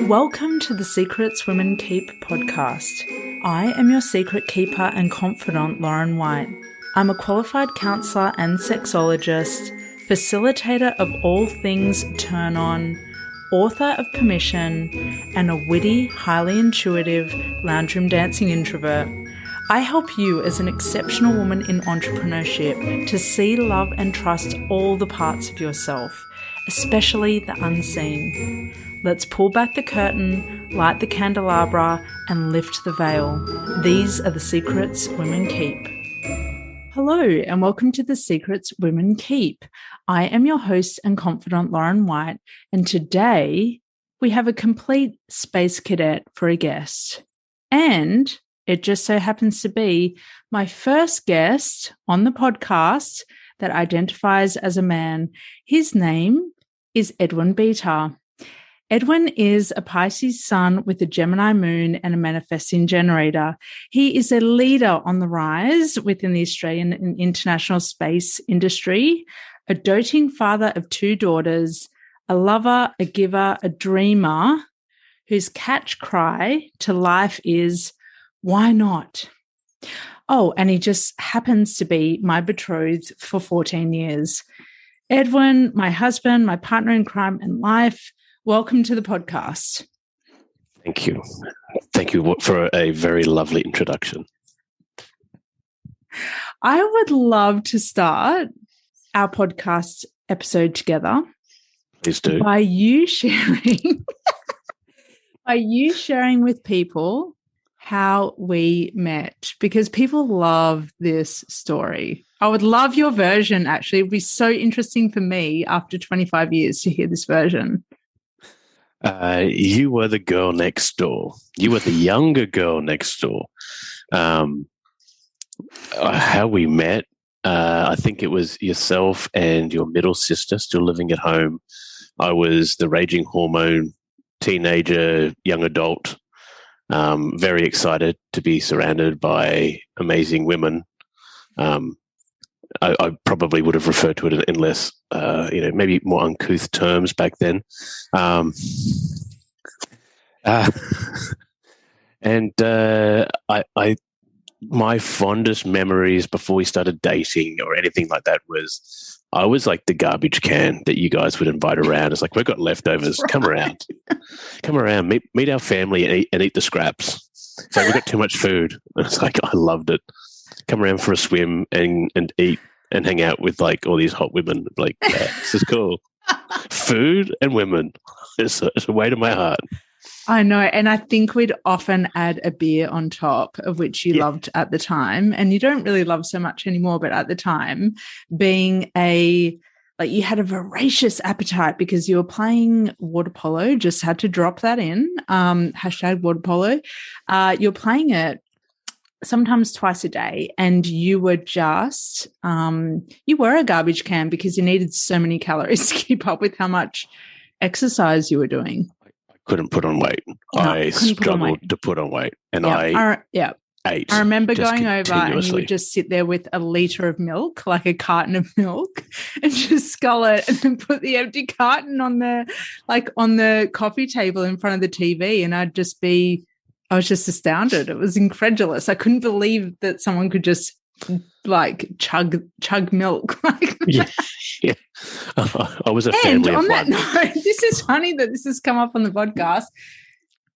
Welcome to the Secrets Women Keep podcast. I am your secret keeper and confidant, Lauren White. I'm a qualified counsellor and sexologist, facilitator of all things turn on, author of Permission, and a witty, highly intuitive lounge room dancing introvert. I help you as an exceptional woman in entrepreneurship to see, love, and trust all the parts of yourself, especially the unseen. Let's pull back the curtain, light the candelabra, and lift the veil. These are the secrets women keep. Hello, and welcome to the Secrets Women Keep. I am your host and confidant, Lauren White, and today we have a complete space cadet for a guest. And it just so happens to be my first guest on the podcast that identifies as a man. His name is Edwin Betar. Edwin is a Pisces sun with a Gemini moon and a manifesting generator. He is a leader on the rise within the Australian and international space industry, a doting father of two daughters, a lover, a giver, a dreamer, whose catch cry to life is, "Why not?" Oh, and he just happens to be my betrothed for 14 years. Edwin, my husband, my partner in crime and life, welcome to the podcast. Thank you. Thank you for a very lovely introduction. I would love to start our podcast episode together. Please do. By you sharing with people how we met, because people love this story. I would love your version, actually. It would be so interesting for me after 25 years to hear this version. You were the girl next door. You were the younger girl next door. How we met, I think it was yourself and your middle sister still living at home. I was the raging hormone teenager, young adult, very excited to be surrounded by amazing women. I probably would have referred to it in less, maybe more uncouth terms back then. My fondest memories before we started dating or anything like that was I was like the garbage can that you guys would invite around. It's like, we've got leftovers. Come around, meet our family and eat the scraps. So we've got too much food. And it's like, I loved it. Come around for a swim and eat and hang out with like all these hot women. Like, this is cool. Food and women. It's a way to my heart. I know. And I think we'd often add a beer on top, of which you loved at the time. And you don't really love so much anymore, but at the time, being you had a voracious appetite because you were playing water polo, just had to drop that in, hashtag water polo. You're playing it sometimes twice a day, and you were just, you were a garbage can because you needed so many calories to keep up with how much exercise you were doing. Couldn't put on weight. I struggled to put on weight, and I ate. I remember going over and you would just sit there with a litre of milk, like a carton of milk, and just scull it and then put the empty carton on the coffee table in front of the TV, and I was just astounded. It was incredulous. I couldn't believe that someone could just chug milk. Yeah. I was a family of one. And on that note, this is funny that this has come up on the podcast.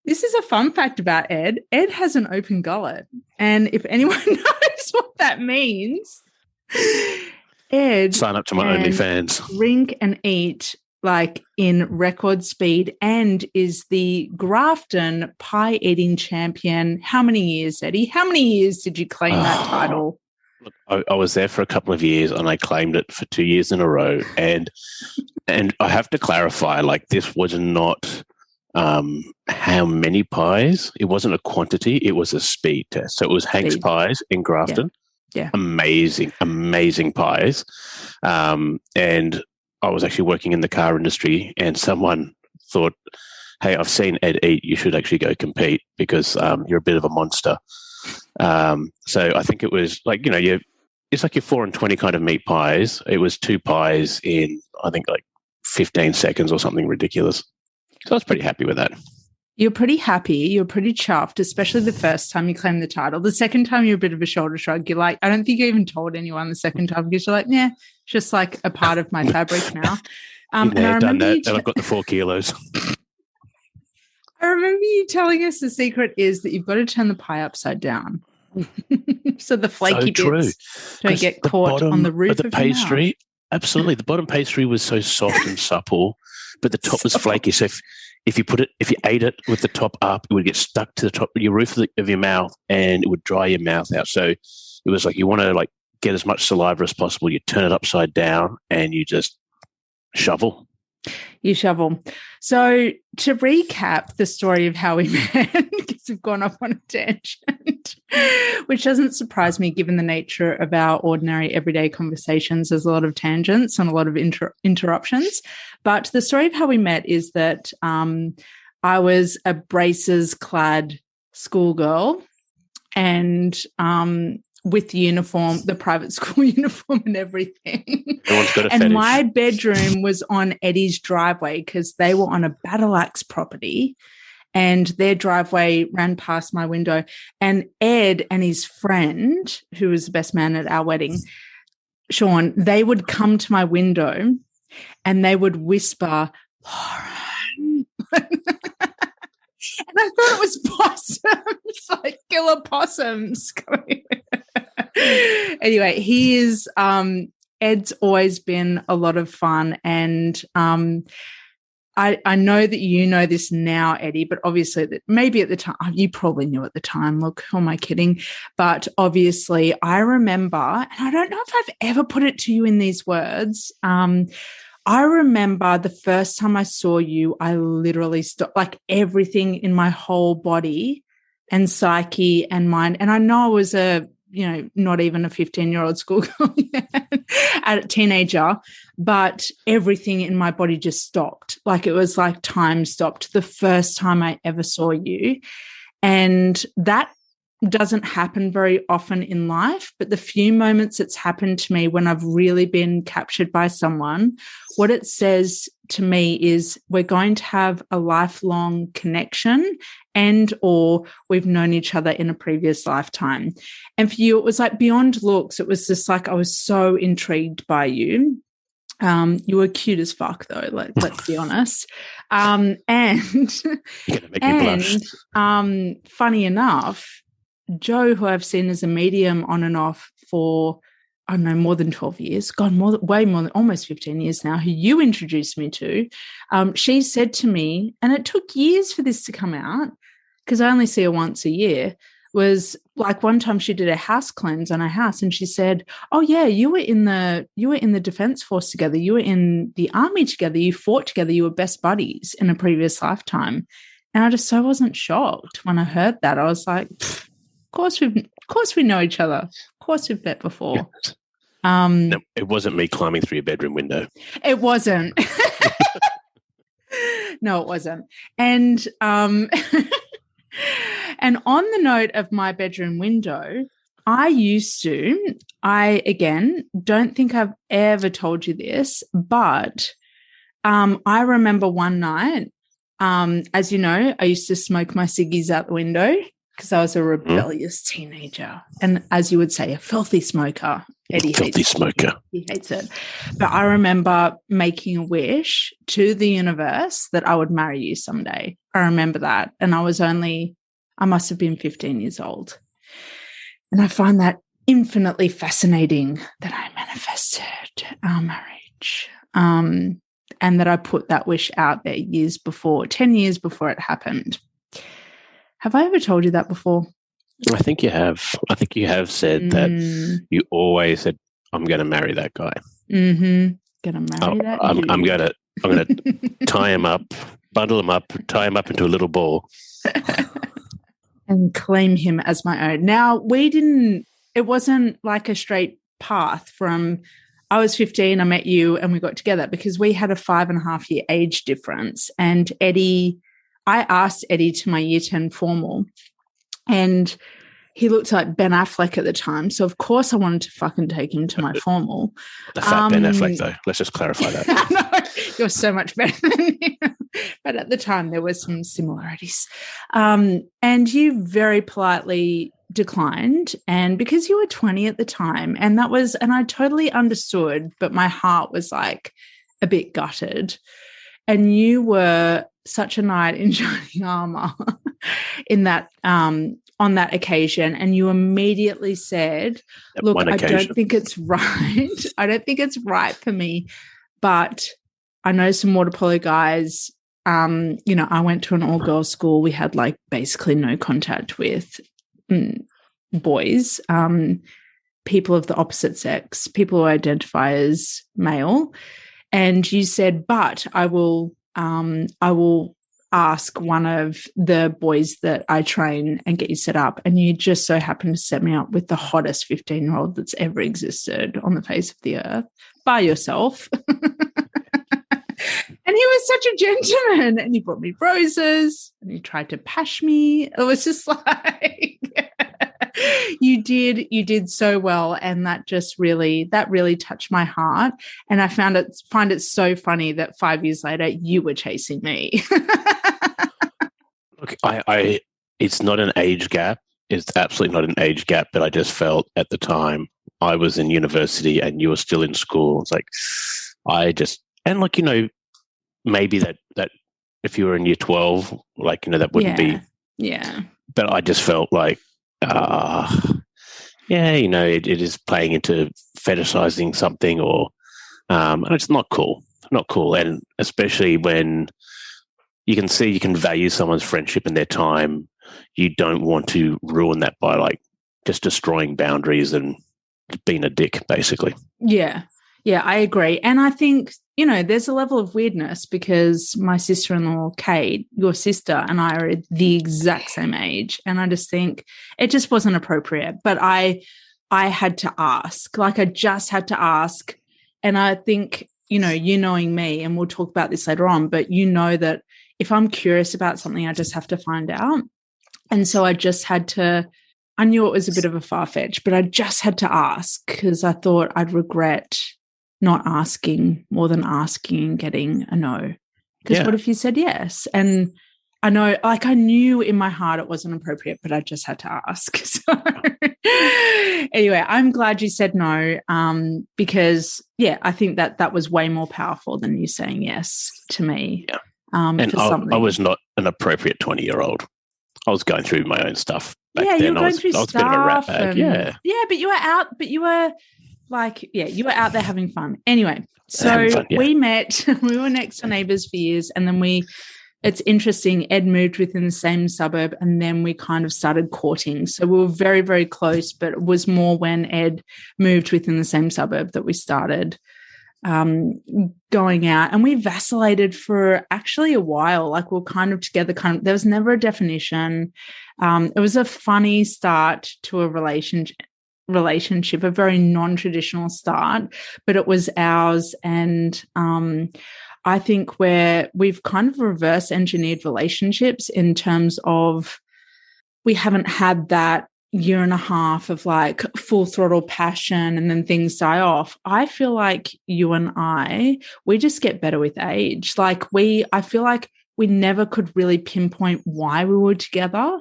This is a fun fact about Ed. Ed has an open gullet. And if anyone knows what that means, Ed sign up to my OnlyFans. Drink and eat like in record speed, and is the Grafton pie eating champion. How many years, Eddie? How many years did you claim that title? Look, I was there for a couple of years, and I claimed it for 2 years in a row. And I have to clarify, this was not how many pies. It wasn't a quantity. It was a speed test. So it was Hank's Pies in Grafton. Yeah. Amazing, amazing pies. And I was actually working in the car industry, and someone thought, hey, I've seen Ed eat. You should actually go compete because you're a bit of a monster. So I think it was it's like your 4 and 20 kind of meat pies. It was 2 pies in, I think, 15 seconds or something ridiculous. So I was pretty happy with that. You're pretty happy. You're pretty chuffed, especially the first time you claimed the title. The second time, you're a bit of a shoulder shrug. You're like, I don't think you even told anyone the second time because you're like, yeah, it's just like a part of my fabric now. And I done that, and I've got the 4 kilos. I remember you telling us the secret is that you've got to turn the pie upside down. So the flaky bits don't get caught on the roof of the pastry. Absolutely. The bottom pastry was so soft and supple, but the top was flaky. So if you ate it with the top up, it would get stuck to the top of your roof of your mouth and it would dry your mouth out. So it was like you want to like get as much saliva as possible. You turn it upside down and you just shovel. You shovel. So to recap the story of how we met, because we've gone off on a tangent, which doesn't surprise me given the nature of our ordinary everyday conversations. There's a lot of tangents and a lot of interruptions. But the story of how we met is that I was a braces-clad schoolgirl and with uniform, the private school uniform and everything. Everyone's got a and fetish. My bedroom was on Eddie's driveway because they were on a battle axe property and their driveway ran past my window. And Ed and his friend, who was the best man at our wedding, Sean, they would come to my window and they would whisper, Lauren. And I thought it was possums, like killer possums. Anyway, he is Ed's always been a lot of fun, and I know that you know this now, Eddie, but obviously that maybe at the time you probably knew at the time. Look, who am I kidding? But obviously, I remember, and I don't know if I've ever put it to you in these words. I remember the first time I saw you, I literally stopped, like everything in my whole body and psyche and mind. And I know I was not even a 15-year-old schoolgirl yet, a teenager, but everything in my body just stopped. Like it was like time stopped the first time I ever saw you. And that doesn't happen very often in life, but the few moments it's happened to me when I've really been captured by someone, what it says to me is we're going to have a lifelong connection and or we've known each other in a previous lifetime. And for you, it was like beyond looks. It was just like I was so intrigued by you. You were cute as fuck, though. Let's be honest. And you're gonna make me blush. Funny enough, Joe, who I've seen as a medium on and off for, I don't know, more than 12 years, way more than almost 15 years now, who you introduced me to, she said to me, and it took years for this to come out because I only see her once a year, was like one time she did a house cleanse on her house and she said, oh yeah, you were in the Defence Force together, you were in the army together, you fought together, you were best buddies in a previous lifetime. And I just so wasn't shocked when I heard that. I was like, of course we know each other. Of course we've met before. No, it wasn't me climbing through your bedroom window. It wasn't. No, it wasn't. And and on the note of my bedroom window, I again don't think I've ever told you this, but I remember one night, as you know, I used to smoke my ciggies out the window because I was a rebellious teenager. And as you would say, a filthy smoker. Eddie filthy smoker. He hates it. But I remember making a wish to the universe that I would marry you someday. I remember that. And I must have been 15 years old. And I find that infinitely fascinating that I manifested our marriage. And that I put that wish out there 10 years before it happened. Have I ever told you that before? I think you have. I think you have said that you always said, I'm going to marry that guy. Mm-hmm. Going to marry that I'm going to tie him up, bundle him up, tie him up into a little ball. And claim him as my own. Now, it wasn't like a straight path from I was 15, I met you and we got together because we had a 5.5-year age difference. And I asked Eddie to my year 10 formal and he looked like Ben Affleck at the time. So, of course, I wanted to fucking take him to my formal. The fat Ben Affleck, though. Let's just clarify that. No, you're so much better than him. but at the time there were some similarities. And you very politely declined, and because you were 20 at the time, and I totally understood, but my heart was like a bit gutted. And you were such a knight in shining armor in that on that occasion, and you immediately said, look, I don't think it's right. I don't think it's right for me, but I know some water polo guys. I went to an all-girls school. We had like basically no contact with boys, people of the opposite sex, people who identify as male. And you said, but I will ask one of the boys that I train and get you set up. And you just so happened to set me up with the hottest 15-year-old that's ever existed on the face of the earth by yourself. And he was such a gentleman, and he brought me roses and he tried to pash me. It was just like, you did so well. And that really touched my heart. And I find it so funny that 5 years later you were chasing me. Look, it's not an age gap. It's absolutely not an age gap, but I just felt at the time I was in university and you were still in school. It's like, maybe that if you were in year 12, that wouldn't be. Yeah. But I just felt like, it is playing into fetishizing something and it's not cool. Not cool. And especially when you can see you can value someone's friendship and their time, you don't want to ruin that by like just destroying boundaries and being a dick, basically. Yeah. Yeah, I agree. And I think, there's a level of weirdness because my sister-in-law, Kate, your sister, and I are the exact same age. And I just think it just wasn't appropriate. But I had to ask. Like, I just had to ask. And I think, you knowing me, and we'll talk about this later on, but that if I'm curious about something, I just have to find out. And so I just had to, I knew it was a bit of a far-fetch, but I just had to ask because I thought I'd regret not asking more than asking and getting a no. Because what if you said yes? And I know, I knew in my heart it wasn't appropriate, but I just had to ask. So anyway, I'm glad you said no because, I think that was way more powerful than you saying yes to me. Yeah. And I was not an appropriate 20-year-old. I was going through my own stuff back then. You were going through stuff. I was a bit of a rat bag. Yeah, but you were you were out there having fun. Anyway, so we met, we were next door neighbours for years, and then it's interesting, Ed moved within the same suburb, and then we kind of started courting. So we were very, very close, but it was more when Ed moved within the same suburb that we started going out, and we vacillated for actually a while. Like, we were kind of together, there was never a definition. It was a funny start to a relationship, a very non-traditional start, but it was ours. And I think we've kind of reverse engineered relationships in terms of we haven't had that year and a half of like full throttle passion and then things die off. I feel like you and we just get better with age. Like I feel like we never could really pinpoint why we were together.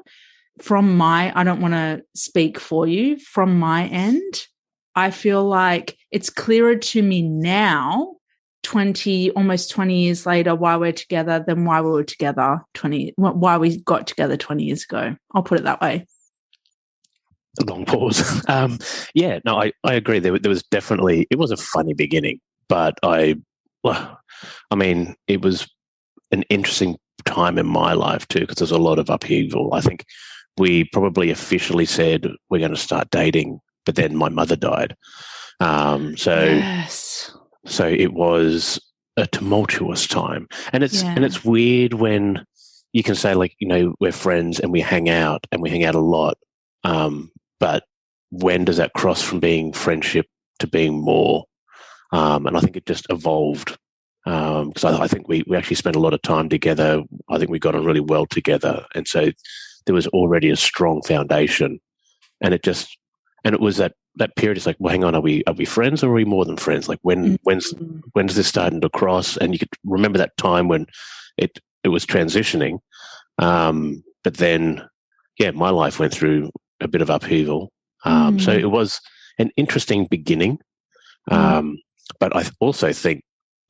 I don't want to speak for you, from my end, I feel like it's clearer to me now, almost 20 years later, why we're together than why we were together why we got together 20 years ago. I'll put it that way. A long pause. I agree. There was definitely, it was a funny beginning, but it was an interesting time in my life too, because there's a lot of upheaval. I think we probably officially said we're going to start dating, but then my mother died. Yes. So it was a tumultuous time, and it's weird when you can say, like, we're friends and we hang out a lot. But when does that cross from being friendship to being more? And I think it just evolved. Because I think we actually spent a lot of time together. I think we got on really well together. And so there was already a strong foundation. And it was that period. It's like, well, hang on, are we friends or are we more than friends? Like when's this starting to cross? And you could remember that time when it was transitioning. But then, my life went through a bit of upheaval. So it was an interesting beginning. But I also think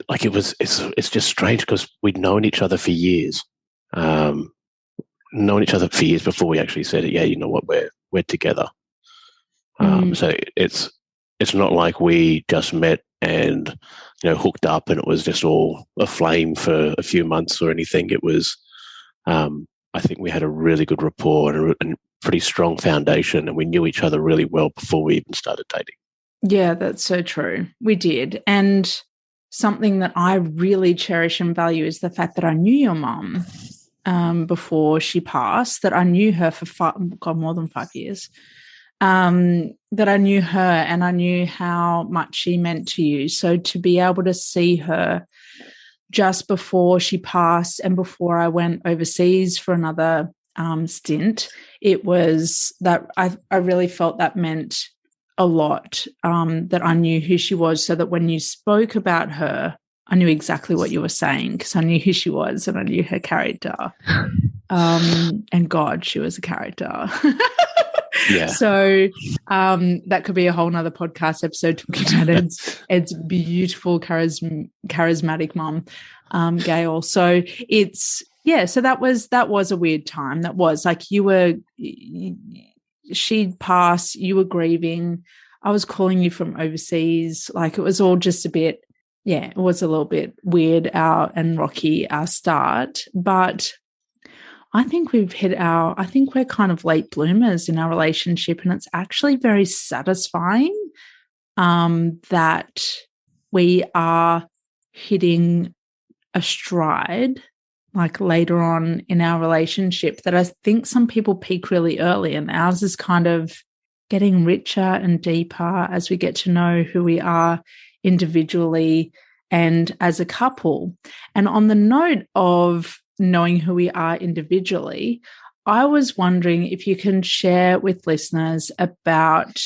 like it's just strange because we'd known each other for years. Known each other for years before we actually said it. Yeah, you know what, we're together. So it's not like we just met and hooked up and it was just all aflame for a few months or anything. It was, I think we had a really good rapport and pretty strong foundation, and we knew each other really well before we even started dating. Yeah, that's so true. We did. And something that I really cherish and value is the fact that I knew your mum before she passed, that I knew her for more than 5 years, that I knew her and I knew how much she meant to you. So to be able to see her just before she passed and before I went overseas for another stint, it was that I really felt that meant a lot, that I knew who she was, so that when you spoke about her, I knew exactly what you were saying because I knew who she was and I knew her character. And God, she was a character. Yeah. So that could be a whole nother podcast episode talking about Ed's beautiful, charismatic mum, Gail. So so that was a weird time. That was like she'd passed, you were grieving. I was calling you from overseas. Like it was all just a bit, it was a little bit weird and rocky, our start. But I think we're kind of late bloomers in our relationship, and it's actually very satisfying that we are hitting a stride like later on in our relationship, that I think some people peak really early and ours is kind of getting richer and deeper as we get to know who we are individually and as a couple. And on the note of knowing who we are individually, I was wondering if you can share with listeners about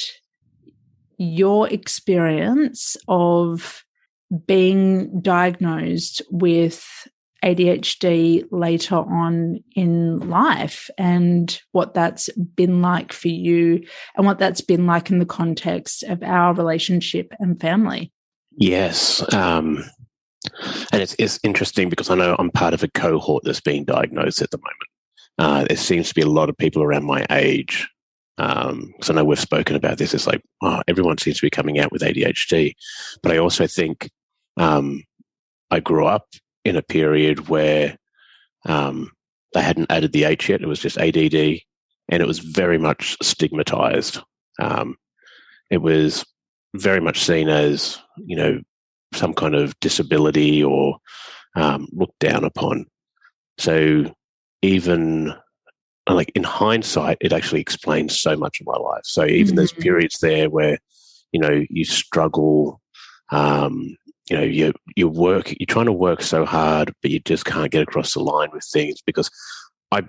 your experience of being diagnosed with ADHD later on in life and what that's been like for you and what that's been like in the context of our relationship and family. Yes. And it's interesting because I know I'm part of a cohort that's being diagnosed at the moment. There seems to be a lot of people around my age. So I know we've spoken about this. It's like, everyone seems to be coming out with ADHD. But I also think I grew up in a period where they hadn't added the H yet. It was just ADD, and it was very much stigmatized. It was very much seen as, some kind of disability or looked down upon. So even like in hindsight, it actually explains so much of my life. So even there's periods there where, you struggle, you work, you're trying to work so hard, but you just can't get across the line with things because I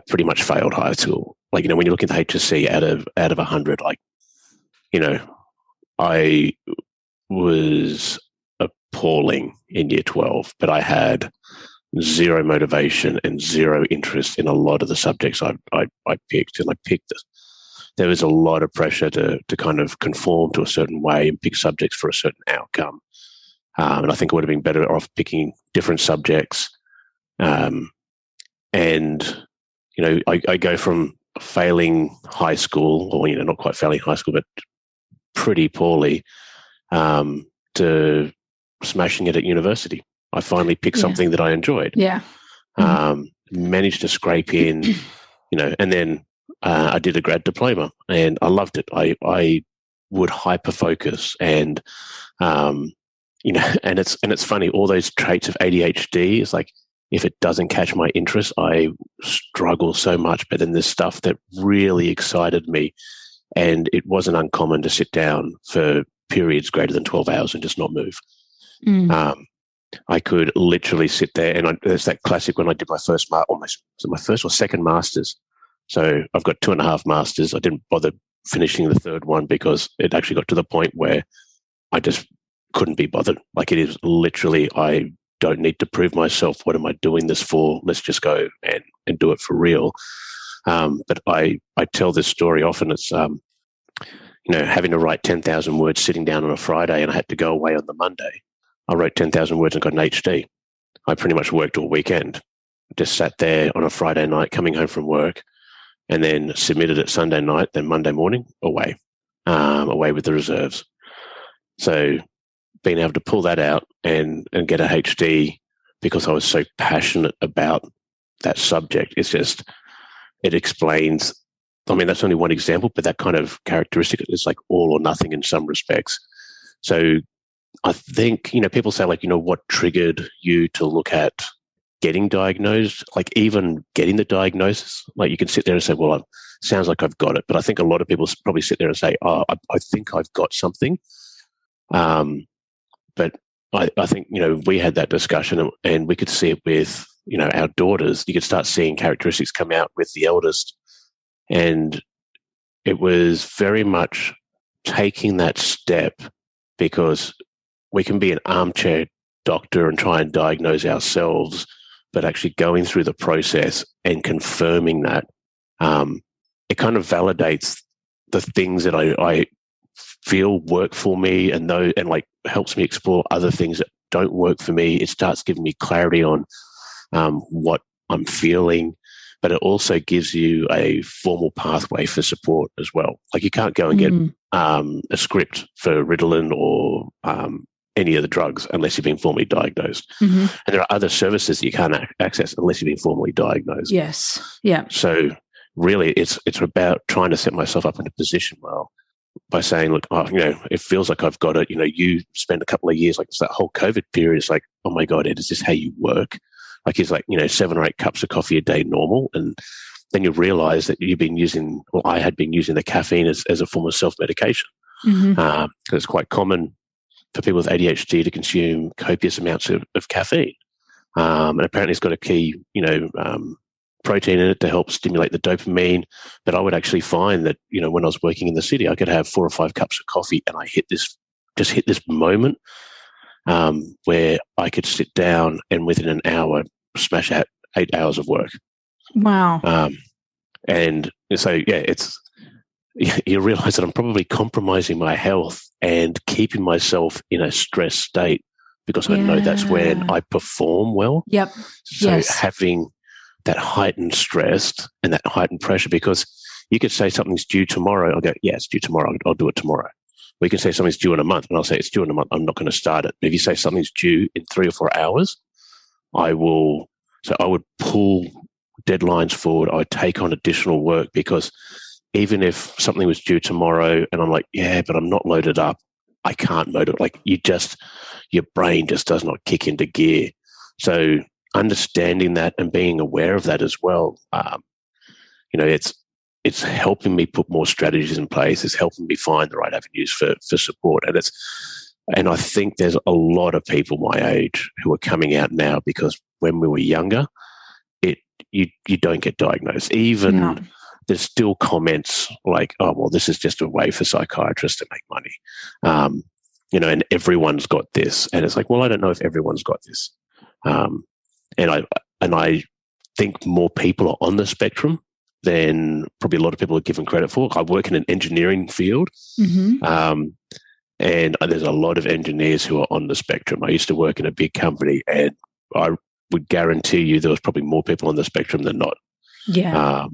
pretty much failed high school. Like, when you look at the HSC out of 100, like, I was appalling in year 12, but I had zero motivation and zero interest in a lot of the subjects I picked, and I picked this. There was a lot of pressure to kind of conform to a certain way and pick subjects for a certain outcome. And I think I would have been better off picking different subjects. And, I go from failing high school, or, not quite failing high school, but pretty poorly, to smashing it at university. I finally picked something that I enjoyed. Yeah. Managed to scrape in, and then I did a grad diploma and I loved it. I would hyper focus and, and it's funny, all those traits of ADHD is like, if it doesn't catch my interest, I struggle so much. But then there's stuff that really excited me, and it wasn't uncommon to sit down for periods greater than 12 hours and just not move. I could literally sit there, and there's that classic when I did my first my first or second master's. So I've got 2.5 masters. I didn't bother finishing the third one because it actually got to the point where I just couldn't be bothered. Like, it is literally, I don't need to prove myself. What am I doing this for? Let's just go and do it for real. But I tell this story often. It's, having to write 10,000 words sitting down on a Friday, and I had to go away on the Monday. I wrote 10,000 words and got an HD. I pretty much worked all weekend. Just sat there on a Friday night coming home from work, and then submitted it Sunday night, then Monday morning, away with the reserves. So being able to pull that out and get a HD because I was so passionate about that subject, it explains. I mean, that's only one example, but that kind of characteristic is like all or nothing in some respects. So I think, people say like, what triggered you to look at getting diagnosed, like even getting the diagnosis? Like you can sit there and say, well, it sounds like I've got it. But I think a lot of people probably sit there and say, oh, I think I've got something. But I think, we had that discussion and we could see it with, our daughters. You could start seeing characteristics come out with the eldest. And it was very much taking that step, because we can be an armchair doctor and try and diagnose ourselves, but actually going through the process and confirming that, it kind of validates the things that I feel work for me and like helps me explore other things that don't work for me. It starts giving me clarity on what I'm feeling, but it also gives you a formal pathway for support as well. Like you can't go and get a script for Ritalin or any of the drugs unless you've been formally diagnosed. And there are other services that you can't access unless you've been formally diagnosed. Yes. Yeah. So really it's about trying to set myself up in a position by saying, look, it feels like I've got it. You spend a couple of years, like it's that whole COVID period. It's like, oh my God, Ed, is this how you work? Like it's like, 7 or 8 cups of coffee a day normal. And then you realize that I had been using the caffeine as a form of self-medication. Because it's quite common for people with ADHD to consume copious amounts of caffeine. And apparently it's got a key, protein in it to help stimulate the dopamine. But I would actually find that, when I was working in the city, I could have 4 or 5 cups of coffee and I hit this moment where I could sit down and within an hour smash out 8 hours of work. Wow. And so, you realize that I'm probably compromising my health and keeping myself in a stress state, because I know that's when I perform well. Yep. So having that heightened stress and that heightened pressure, because you could say something's due tomorrow. I'll go, yeah, it's due tomorrow. I'll do it tomorrow. We can say something's due in a month, and I'll say it's due in a month. I'm not going to start it. But if you say something's due in 3 or 4 hours, I would pull deadlines forward. I would take on additional work, because even if something was due tomorrow and I'm like, yeah, but I'm not loaded up, I can't load it. Like your brain just does not kick into gear. So understanding that and being aware of that as well, it's helping me put more strategies in place. It's helping me find the right avenues for support. And I think there's a lot of people my age who are coming out now, because when we were younger, you don't get diagnosed. Even there's still comments like, oh, well, this is just a way for psychiatrists to make money. And everyone's got this. And it's like, well, I don't know if everyone's got this. And I think more people are on the spectrum than probably a lot of people are given credit for. I work in an engineering field, and there's a lot of engineers who are on the spectrum. I used to work in a big company, and I would guarantee you there was probably more people on the spectrum than not. Yeah.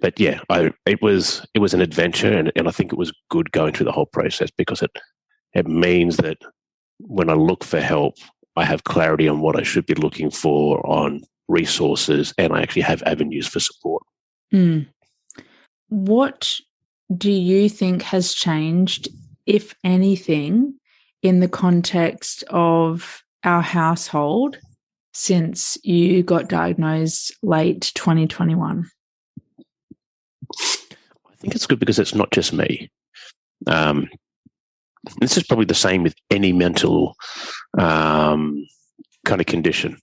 But yeah, it was an adventure, and I think it was good going through the whole process, because it means that when I look for help, I have clarity on what I should be looking for, on resources, and I actually have avenues for support. What do you think has changed, if anything, in the context of our household since you got diagnosed late 2021? I think it's good because it's not just me. This is probably the same with any mental kind of condition.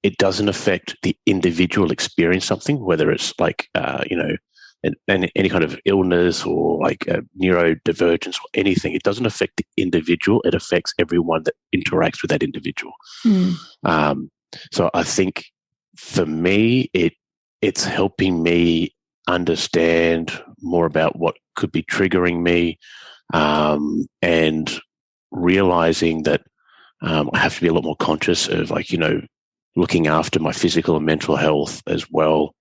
It doesn't affect the individual experience something, whether it's like, and any kind of illness or like a neurodivergence or anything, it doesn't affect the individual. It affects everyone that interacts with that individual. So I think for me, it's helping me understand more about what could be triggering me, and realizing that I have to be a lot more conscious of, like, looking after my physical and mental health as well.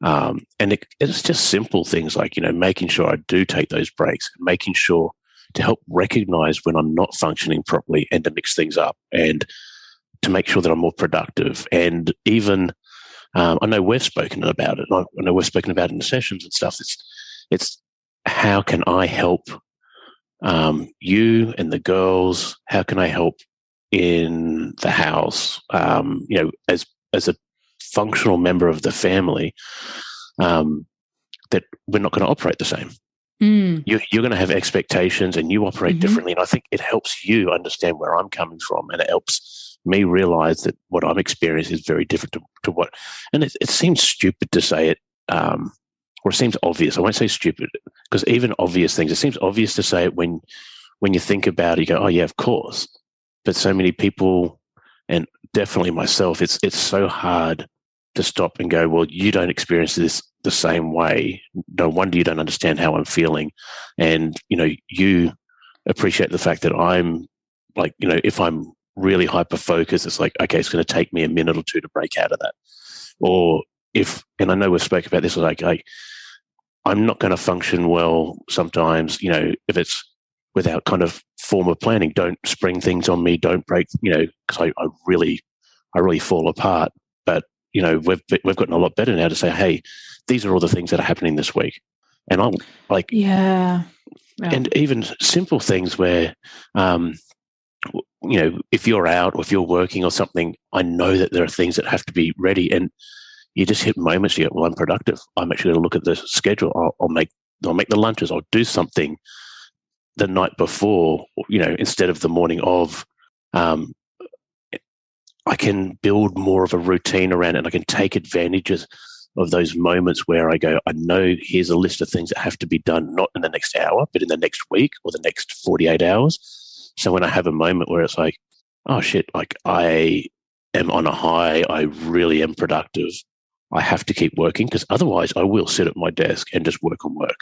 And it's just simple things like, making sure I do take those breaks, making sure to help recognize when I'm not functioning properly and to mix things up and to make sure that I'm more productive. And even, I know we've spoken about it. I know we've spoken about it in sessions and stuff. It's how can I help you and the girls? How can I help in the house? As a functional member of the family, that we're not going to operate the same. You're going to have expectations and you operate differently. And I think it helps you understand where I'm coming from, and it helps me realize that what I'm experiencing is very different to what, and it seems stupid to say it, or it seems obvious. I won't say stupid, because even obvious things, it seems obvious to say it when you think about it, you go, oh yeah, of course. But so many people, and definitely myself, it's so hard to stop and go, well, you don't experience this the same way. No wonder you don't understand how I'm feeling. And, you appreciate the fact that I'm like, if I'm really hyper-focused, it's like, okay, it's going to take me a minute or two to break out of that. Or and I know we've spoken about this, like I'm not going to function well sometimes, if it's without kind of form of planning. Don't spring things on me. Don't break, because I really fall apart. But, we've gotten a lot better now to say, hey, these are all the things that are happening this week. And I'm like, yeah. And even simple things where, if you're out or if you're working or something, I know that there are things that have to be ready, and you just hit moments. You go, well, I'm productive. I'm actually going to look at the schedule. I'll make the lunches. I'll do something the night before, instead of the morning of. I can build more of a routine around it, and I can take advantages of those moments where I go, I know here's a list of things that have to be done, not in the next hour, but in the next week or the next 48 hours. So when I have a moment where it's like, oh shit, like I am on a high, I really am productive, I have to keep working, because otherwise I will sit at my desk and just work on work.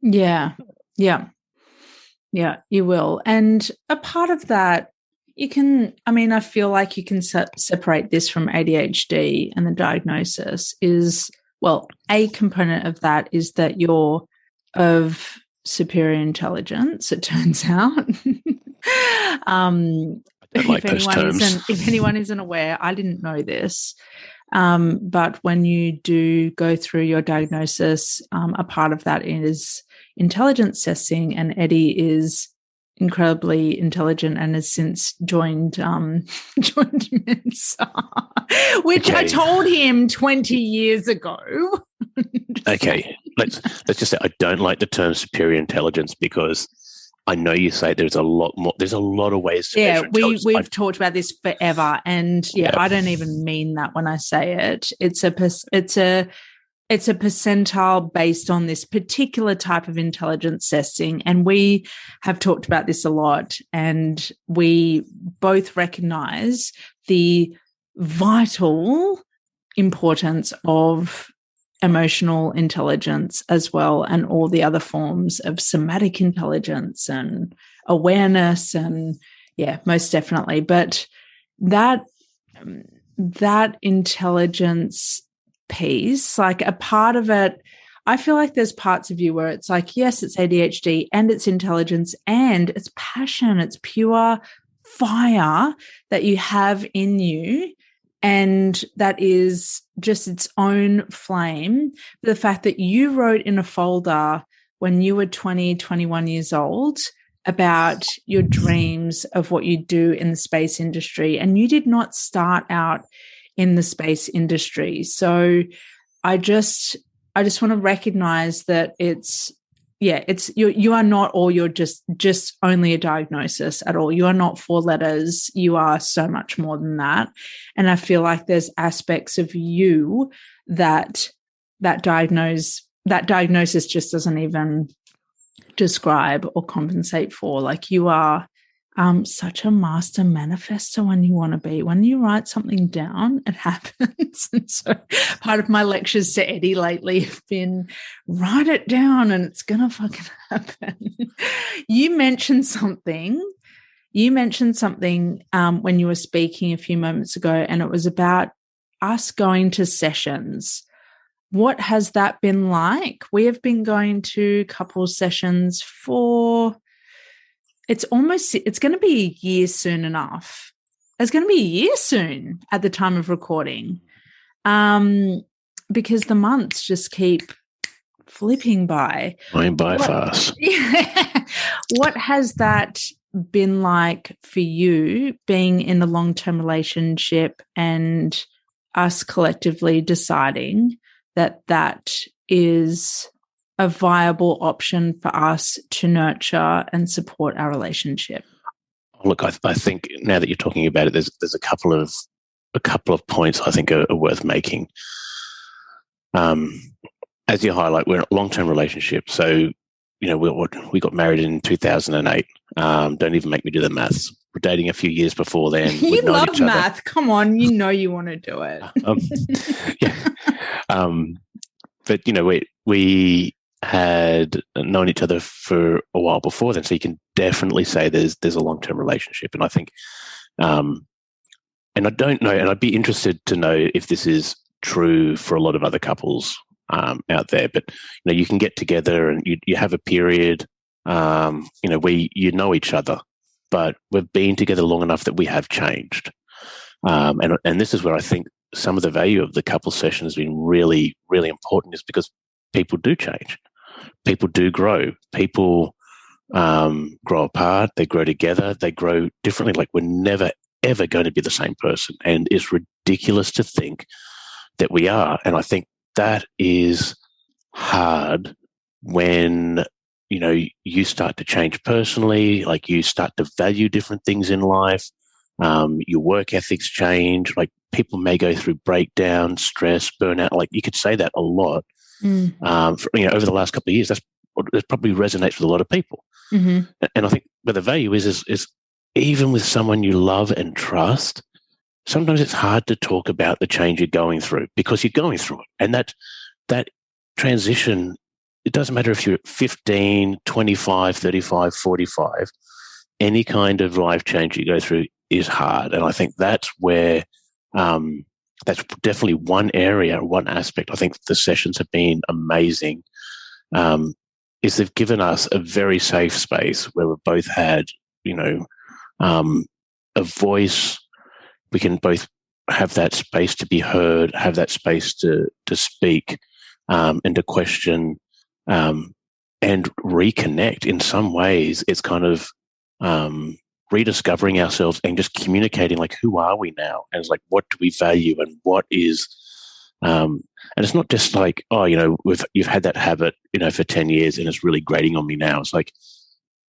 Yeah, you will. And a part of that, I feel like you can separate this from ADHD, and the diagnosis is, well, a component of that is that you're of superior intelligence, it turns out. I don't like those terms. If anyone isn't aware, I didn't know this, but when you do go through your diagnosis, a part of that is intelligence testing, and Eddie is incredibly intelligent and has since joined Mensa, which I told him 20 years ago. Okay, let's just say I don't like the term superior intelligence, because I know you say there's a lot more. There's a lot of ways to measure intelligence. We've talked about this forever, and I don't even mean that when I say it. It's a percentile based on this particular type of intelligence testing, and we have talked about this a lot, and we both recognize the vital importance of emotional intelligence as well, and all the other forms of somatic intelligence and awareness, and most definitely. But that intelligence piece, like a part of it, I feel like there's parts of you where it's like, yes, it's ADHD and it's intelligence and it's passion, it's pure fire that you have in you, and that is just its own flame. The fact that you wrote in a folder when you were 20, 21 years old about your dreams of what you do in the space industry, and you did not start out in the space industry. So I just want to recognize that it's you are not all you're just only a diagnosis at all. You are not 4 letters. You are so much more than that. And I feel like there's aspects of you that diagnose that diagnosis just doesn't even describe or compensate for. Like, you are such a master manifestor when you want to be. When you write something down, it happens. And so part of my lectures to Eddie lately have been, write it down and it's going to fucking happen. You mentioned something when you were speaking a few moments ago, and it was about us going to sessions. What has that been like? We have been going to couples sessions for, it's going to be a year soon enough. It's going to be a year soon at the time of recording, because the months just keep flipping by. Going by fast. Yeah. What has that been like for you, being in a long-term relationship and us collectively deciding that is a viable option for us to nurture and support our relationship? Look, I think now that you're talking about it, there's a couple of points I think are worth making. As you highlight, we're in a long-term relationship, so we got married in 2008. Don't even make me do the maths. We're dating a few years before then. You love math. Come on, you want to do it. Yeah. But we had known each other for a while before then, so you can definitely say there's a long-term relationship. And I think, and I don't know, and I'd be interested to know if this is true for a lot of other couples out there. But you can get together and you have a period, where you know each other, but we've been together long enough that we have changed. And this is where I think some of the value of the couple session has been really, really important, is because people do change. People do grow. People grow apart. They grow together. They grow differently. Like, we're never, ever going to be the same person. And it's ridiculous to think that we are. And I think that is hard when, you start to change personally, like you start to value different things in life. Your work ethics change. Like, people may go through breakdown, stress, burnout. Like, you could say that a lot. Over the last couple of years, that probably resonates with a lot of people. Mm-hmm. And I think where the value is even with someone you love and trust, sometimes it's hard to talk about the change you're going through because you're going through it. And that transition, it doesn't matter if you're 15, 25, 35, 45, any kind of life change you go through is hard. And I think that's where, that's definitely one area, one aspect. I think the sessions have been amazing. Is they've given us a very safe space where we've both had, a voice. We can both have that space to be heard, have that space to speak, and to question, and reconnect. In some ways, it's kind of rediscovering ourselves and just communicating, like, who are we now? And it's like, what do we value and what is, and it's not just like, you've had that habit, for 10 years and it's really grating on me now. It's like,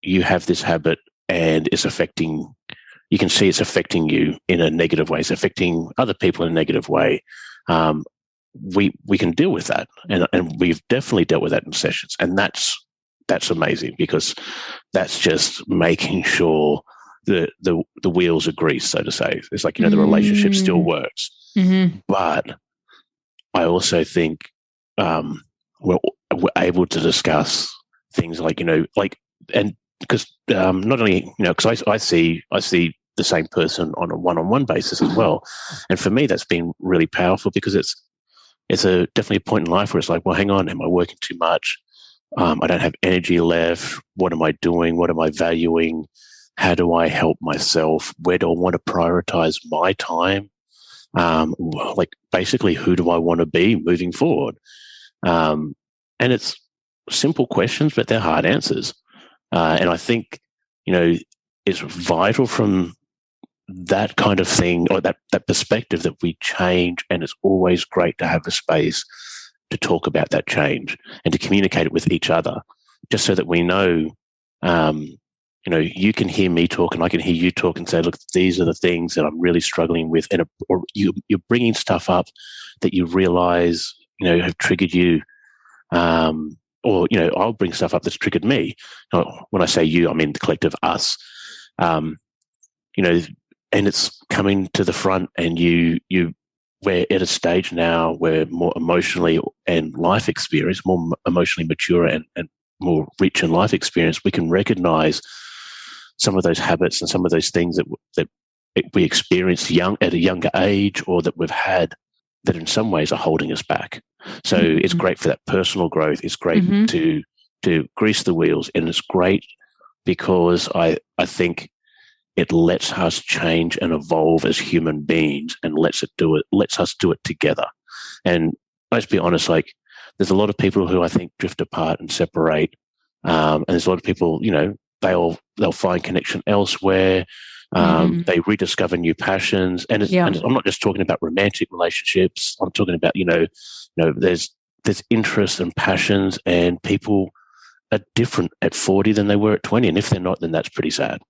you have this habit and you can see it's affecting you in a negative way. It's affecting other people in a negative way. We can deal with that. And we've definitely dealt with that in sessions. And that's amazing, because that's just making sure the wheels are greased, so to say. It's like, the relationship still works. Mm-hmm. But I also think we're able to discuss things like, and because not only, because I see the same person on a one-on-one basis as well. And for me, that's been really powerful, because it's definitely a point in life where it's like, well, hang on, am I working too much? I don't have energy left. What am I doing? What am I valuing? How do I help myself? Where do I want to prioritize my time? Basically, who do I want to be moving forward? And it's simple questions, but they're hard answers. And I think, it's vital from that kind of thing, or that perspective, that we change. And it's always great to have a space to talk about that change and to communicate it with each other, just so that we know, you can hear me talk and I can hear you talk and say, look, these are the things that I'm really struggling with. Or you're bringing stuff up that you realize, have triggered you Or, I'll bring stuff up that's triggered me. When I say you, I mean the collective us. And it's coming to the front, and we're at a stage now where more emotionally and life experience, more emotionally mature and more rich in life experience, we can recognize some of those habits and some of those things that we experienced at a younger age, or that we've had, that in some ways are holding us back. So it's great for that personal growth. It's great to grease the wheels, and it's great because I think it lets us change and evolve as human beings, and lets us do it together. And let's be honest, there's a lot of people who I think drift apart and separate. And there's a lot of people, they'll find connection elsewhere. They rediscover new passions. And I'm not just talking about romantic relationships. I'm talking about, there's interests and passions, and people are different at 40 than they were at 20. And if they're not, then that's pretty sad.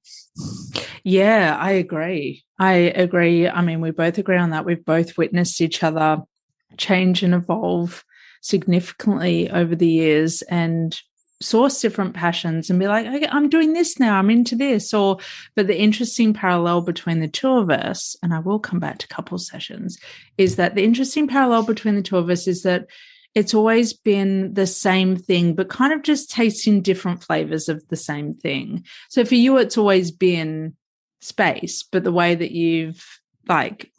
Yeah, I agree. I mean, we both agree on that. We've both witnessed each other change and evolve significantly over the years, and source different passions and be like, okay, I'm doing this now, I'm into this. But the interesting parallel between the two of us, and I will come back to couple sessions, is that the interesting parallel between the two of us is that it's always been the same thing, but kind of just tasting different flavors of the same thing. So for you, it's always been space, but the way that you've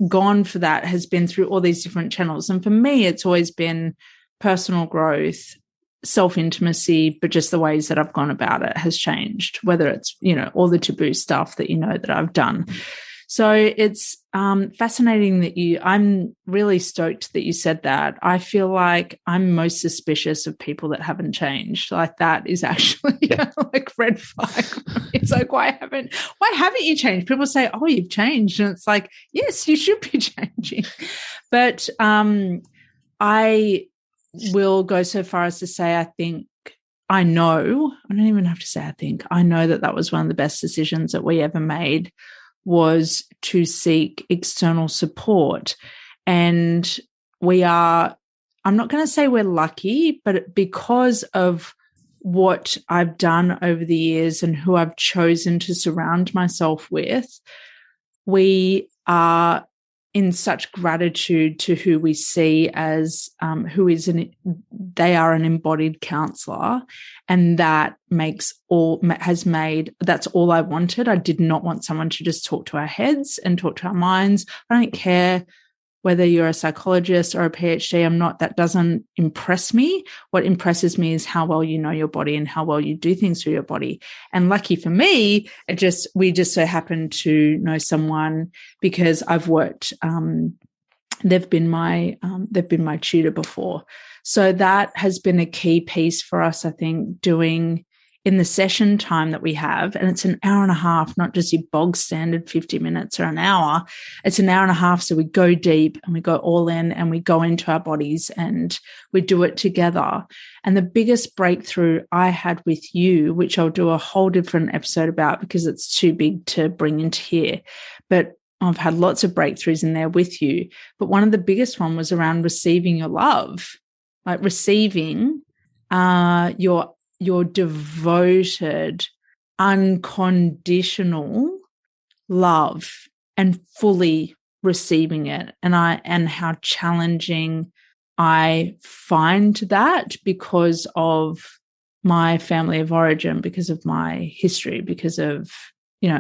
gone for that has been through all these different channels. And for me, it's always been personal growth, self-intimacy, but just the ways that I've gone about it has changed, whether it's, all the taboo stuff that that I've done. So it's fascinating that I'm really stoked that you said that. I feel like I'm most suspicious of people that haven't changed. That is actually red flag. It's why haven't you changed? People say, oh, you've changed. And it's like, yes, you should be changing. But I will go so far as to say, I don't even have to say I know that was one of the best decisions that we ever made, was to seek external support. And I'm not going to say we're lucky, but because of what I've done over the years and who I've chosen to surround myself with, we are in such gratitude to who we see as they are an embodied counselor, and that's all I wanted. I did not want someone to just talk to our heads and talk to our minds. I don't care whether you're a psychologist or a PhD. That doesn't impress me. What impresses me is how well you know your body and how well you do things through your body. And lucky for me, we just so happen to know someone because I've worked. They've been my tutor before. So that has been a key piece for us, I think, doing in the session time that we have, and it's an hour and a half, not just your bog standard 50 minutes or an hour. It's an hour and a half. So we go deep and we go all in and we go into our bodies and we do it together. And the biggest breakthrough I had with you, which I'll do a whole different episode about because it's too big to bring into here, but I've had lots of breakthroughs in there with you. But one of the biggest one was around receiving your love, receiving your devoted, unconditional love and fully receiving it. And how challenging I find that because of my family of origin, because of my history, because of,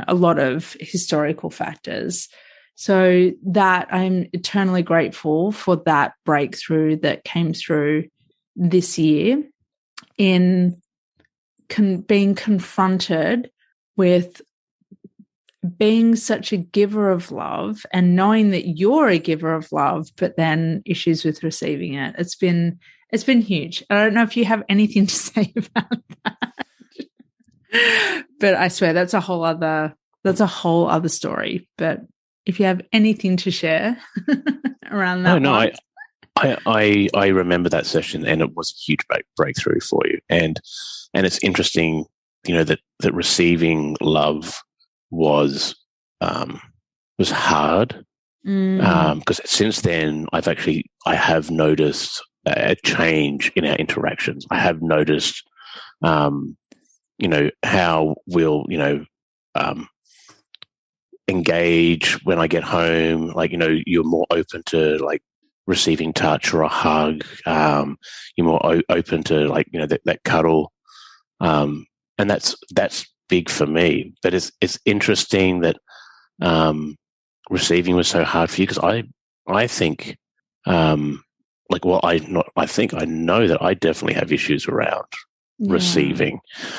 a lot of historical factors. So that I'm eternally grateful for that breakthrough that came through this year in being confronted with being such a giver of love and knowing that you're a giver of love, but then issues with receiving it. It's been huge. I don't know if you have anything to say about that, but I swear that's a whole other story. But if you have anything to share around that, I remember that session, and it was a huge breakthrough for you. And it's interesting, that receiving love was hard. Because since then I have noticed a change in our interactions. I have noticed, how we'll, engage when I get home. Like, you're more open to like receiving touch or a hug. You're more open to like, that cuddle. And that's big for me. But it's interesting that receiving was so hard for you, because I think, I know that I definitely have issues around receiving.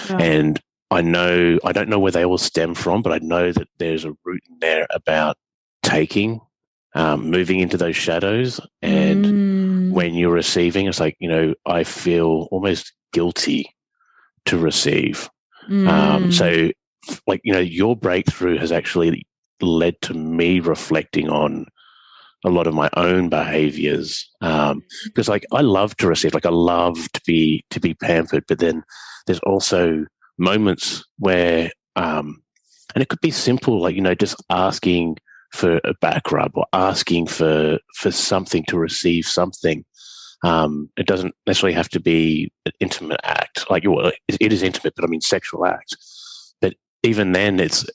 Yeah. And I don't know where they all stem from, but I know that there's a root in there about taking, moving into those shadows. And when you're receiving, it's like, I feel almost guilty to receive. So like, your breakthrough has actually led to me reflecting on a lot of my own behaviors. Because like, I love to receive, like I love to be pampered, but then there's also moments where, and it could be simple, like, just asking for a back rub or asking for something, to receive something. It doesn't necessarily have to be an intimate act. Like, it is intimate, but I mean sexual act. But even then, there's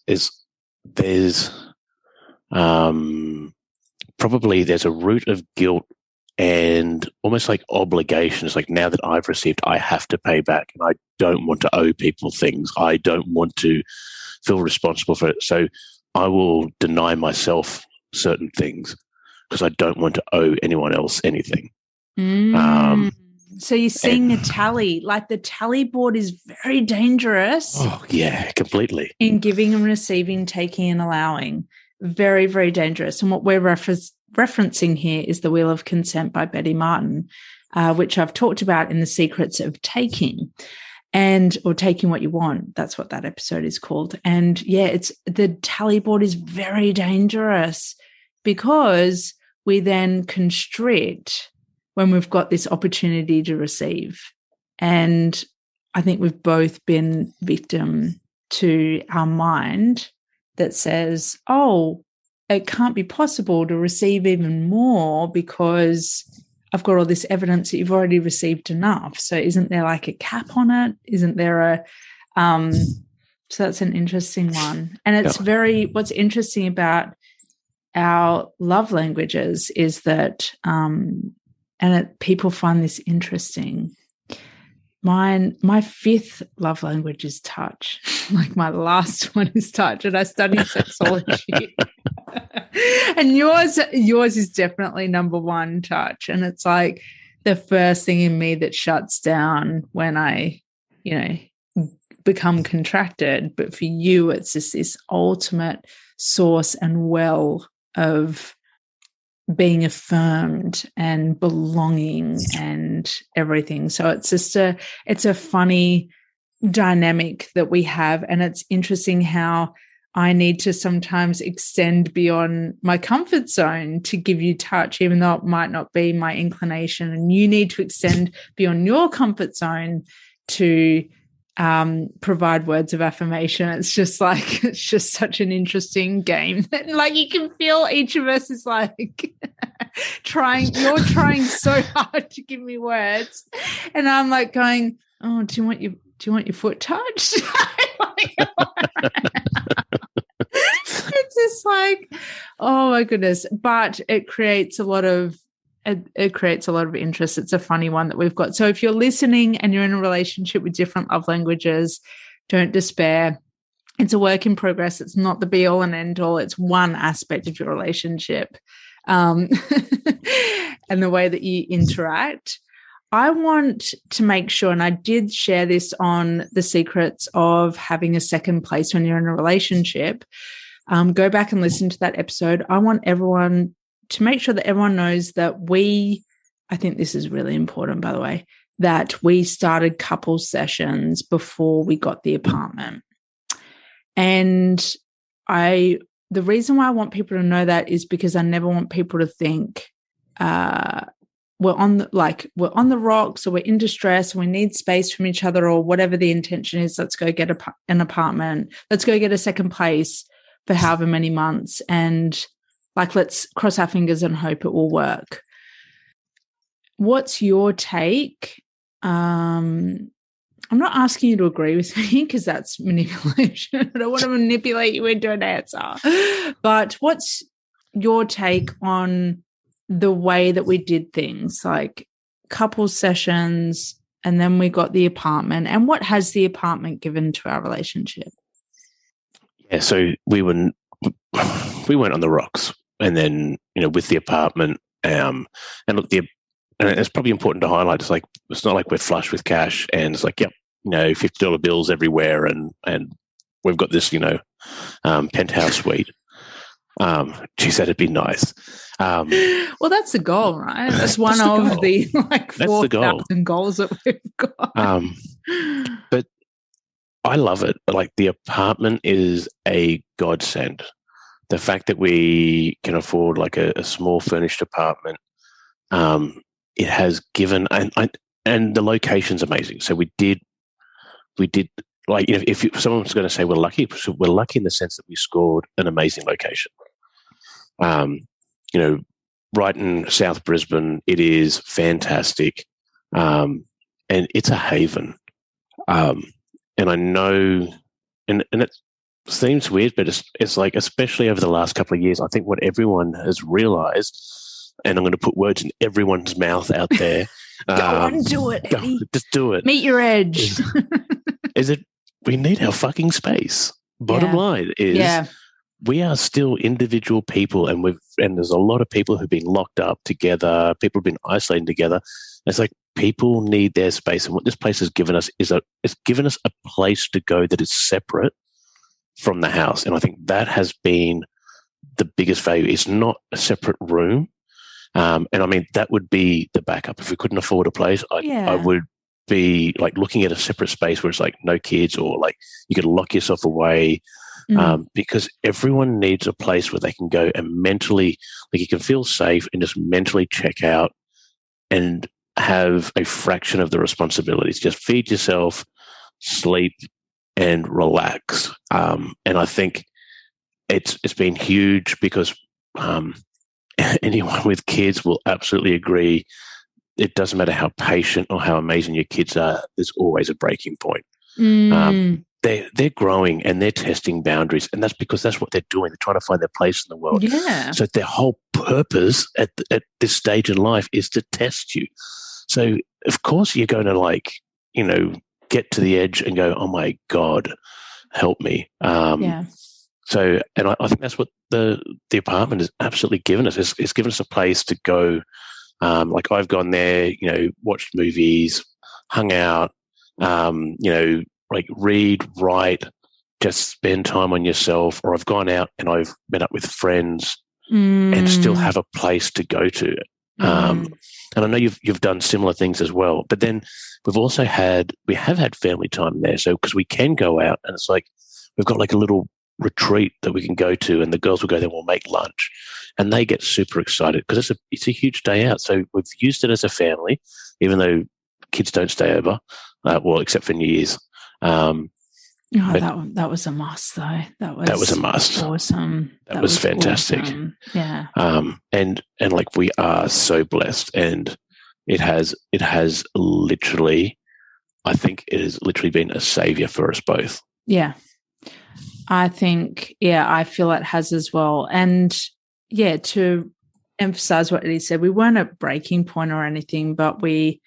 probably there's a root of guilt and almost like obligation. It's like, now that I've received, I have to pay back, and I don't want to owe people things. I don't want to feel responsible for it. So I will deny myself certain things because I don't want to owe anyone else anything. So you're seeing a tally, like the tally board is very dangerous. Oh, yeah, completely. In giving and receiving, taking and allowing. Very, very dangerous. And what we're referencing here is The Wheel of Consent by Betty Martin, which I've talked about in The Secrets of Taking, or taking what you want. That's what that episode is called. And yeah, the tally board is very dangerous, because we then constrict when we've got this opportunity to receive. And I think we've both been victim to our mind that says, oh, it can't be possible to receive even more because I've got all this evidence that you've already received enough. So isn't there like a cap on it? Isn't there so that's an interesting one. And it's what's interesting about our love languages is that, people find this interesting. My fifth love language is touch. Like my last one is touch, and I study sexology. And yours is definitely number one, touch. And it's like the first thing in me that shuts down when I, become contracted. But for you, it's just this ultimate source and well of being affirmed and belonging and everything. So it's just it's a funny dynamic that we have. And it's interesting how I need to sometimes extend beyond my comfort zone to give you touch, even though it might not be my inclination. And you need to extend beyond your comfort zone to provide words of affirmation. It's just such an interesting game. Like you can feel each of us is like you're trying so hard to give me words. And I'm like going, oh, do you want your foot touched? It's just like, oh my goodness. But it creates a lot of interest. It's a funny one that we've got. So if you're listening and you're in a relationship with different love languages, don't despair. It's a work in progress. It's not the be all and end all. It's one aspect of your relationship, and the way that you interact. I want to make sure, and I did share this on The Secrets of Having a Second Place When You're in a Relationship. Go back and listen to that episode. I want everyone to make sure that everyone knows that I think this is really important, by the way, that we started couple sessions before we got the apartment. And the reason why I want people to know that is because I never want people to think we're on the rocks, or we're in distress, and we need space from each other, or whatever the intention is. Let's go get an apartment. Let's go get a second place for however many months, and let's cross our fingers and hope it will work. what's your take? I'm not asking you to agree with me because that's manipulation. I don't want to manipulate you into an answer. But what's your take on the way that we did things, like couple sessions, and then we got the apartment? And what has the apartment given to our relationship? Yeah, so we went on the rocks, and then with the apartment, and look, and it's probably important to highlight. It's like it's not like we're flush with cash, and it's like, yep, $50 bills everywhere, and we've got this penthouse suite. Geez, that'd be nice. Well, that's the goal, right? That's one of the 4,000 goals that we've got. But I love it. Like, the apartment is a godsend. The fact that we can afford like a small furnished apartment, it has given, and the location's amazing. So we did like, if someone's going to say we're lucky in the sense that we scored an amazing location. Right in South Brisbane, it is fantastic, and it's a haven. And I know, and it seems weird, but it's like, especially over the last couple of years, I think what everyone has realised, and I'm going to put words in everyone's mouth out there. Go on, do it, Eddie. Just do it. Meet your edge. Is it? We need our fucking space. Bottom line is, we are still individual people, and there's a lot of people who've been locked up together. People have been isolating together. It's like, people need their space, and what this place has given us is it's given us a place to go that is separate from the house. And I think that has been the biggest value. It's not a separate room. And I mean, that would be the backup. If we couldn't afford a place, I would be like looking at a separate space where it's like no kids, or like you could lock yourself away, because everyone needs a place where they can go and mentally, like, you can feel safe and just mentally check out and have a fraction of the responsibilities. Just feed yourself, sleep, and relax. And I think it's been huge, because anyone with kids will absolutely agree. It doesn't matter how patient or how amazing your kids are, there's always a breaking point. They're growing and they're testing boundaries, and that's because that's what they're doing. They're trying to find their place in the world. Yeah. So their whole purpose at this stage in life is to test you. So of course you're going to get to the edge and go, oh my God, help me. So, and I think that's what the apartment has absolutely given us. It's given us a place to go. Like, I've gone there, watched movies, hung out, like read, write, just spend time on yourself. Or I've gone out and I've met up with friends and still have a place to go to. And I know you've done similar things as well. But then we have had family time there. So, because we can go out, and it's like, we've got like a little retreat that we can go to, and the girls will go there, we'll make lunch, and they get super excited because it's a huge day out. So we've used it as a family, even though kids don't stay over, well, except for New Year's. That was a must, though. That was a must. Awesome. That was fantastic. Awesome. Yeah. And like, we are so blessed, and it has literally, I think it has literally been a savior for us both. Yeah. I think, I feel it has as well. And to emphasize what Eddie said, we weren't at breaking point or anything, but we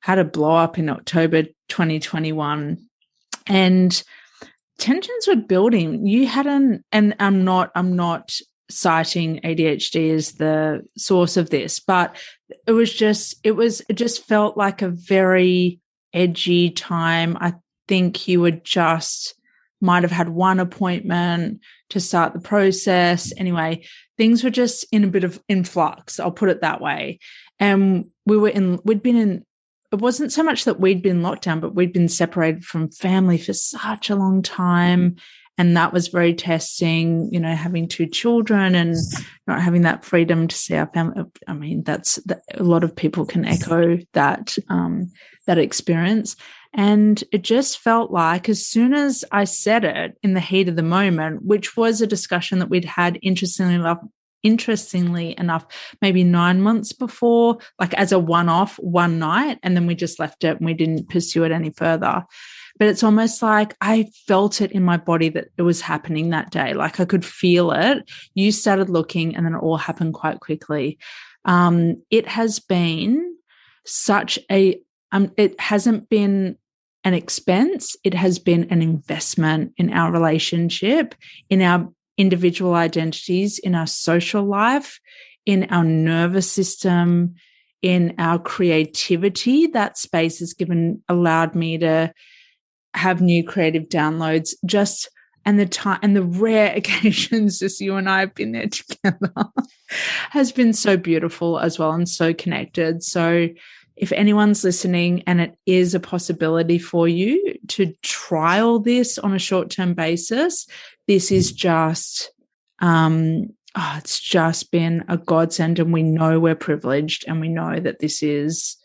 had a blow up in October 2021, and tensions were building. You hadn't, and I'm not citing ADHD as the source of this, but it just felt like a very edgy time. I think you might have had one appointment to start the process. Anyway, things were just in a bit of influx, I'll put it that way. And we'd been in, it wasn't so much that we'd been locked down, but we'd been separated from family for such a long time. And that was very testing, having 2 children and not having that freedom to see our family. I mean, a lot of people can echo that experience. And it just felt like, as soon as I said it in the heat of the moment, which was a discussion that we'd had, interestingly interestingly enough, maybe 9 months before, like as a one-off one night, and then we just left it and we didn't pursue it any further. But it's almost like I felt it in my body that it was happening that day. Like I could feel it. You started looking and then it all happened quite quickly. It has been such a, it hasn't been an expense. It has been an investment in our relationship, in our individual identities, in our social life, in our nervous system, in our creativity. That space has allowed me to have new creative downloads, and the time and the rare occasions just you and I have been there together has been so beautiful as well, and so connected. So if anyone's listening and it is a possibility for you to trial this on a short-term basis, this is just, it's just been a godsend, and we know we're privileged, and we know that this is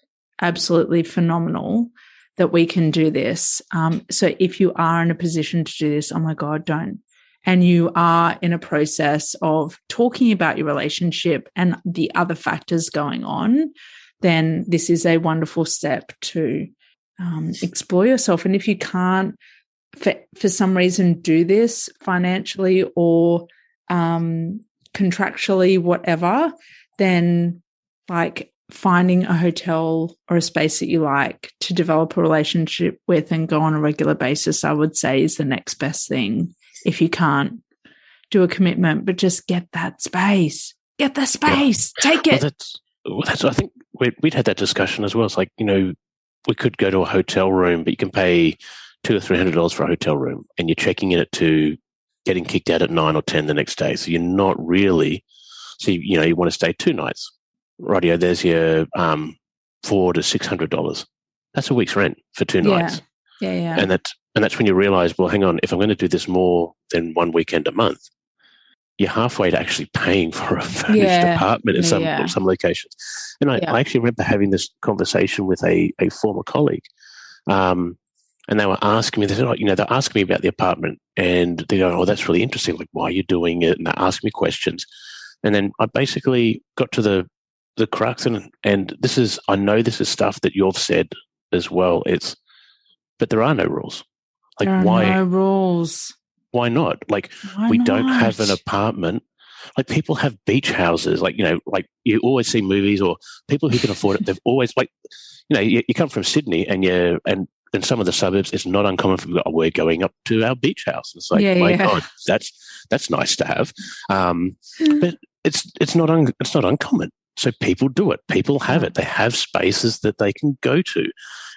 absolutely phenomenal that we can do this. So if you are in a position to do this, oh my God, don't. And you are in a process of talking about your relationship and the other factors going on, then this is a wonderful step to explore yourself. And if you can't, for some reason, do this financially or contractually, whatever, then like finding a hotel or a space that you like to develop a relationship with and go on a regular basis, I would say, is the next best thing if you can't do a commitment. But just get that space. Get the space. Yeah. Take it. That's I think we'd had that discussion as well. It's like, we could go to a hotel room, but you can pay $200 or $300 for a hotel room, and you're checking in at 2, getting kicked out at 9 or 10 the next day. So you're not really, you want to stay 2 nights. Rightio, there's your $400 to $600. That's a week's rent for 2 nights. Yeah. And that's when you realise, well, hang on, if I'm going to do this more than one weekend a month, you're halfway to actually paying for a furnished apartment in some locations. And I actually remember having this conversation with a former colleague, and they were asking me, they're asking me about the apartment, and they go, oh, that's really interesting. Like, why are you doing it? And they're asking me questions. And then I basically got to the crux, and this is, I know this is stuff that you've said as well. But there are no rules. Like, why? No rules. Why not? Like, we don't have an apartment. Like, people have beach houses. Like, like you always see movies, or people who can afford it. They've always, like, you come from Sydney, and in some of the suburbs, it's not uncommon for people. We're going up to our beach house. It's like, God, that's nice to have. But it's not uncommon. So people do it. People have it. They have spaces that they can go to,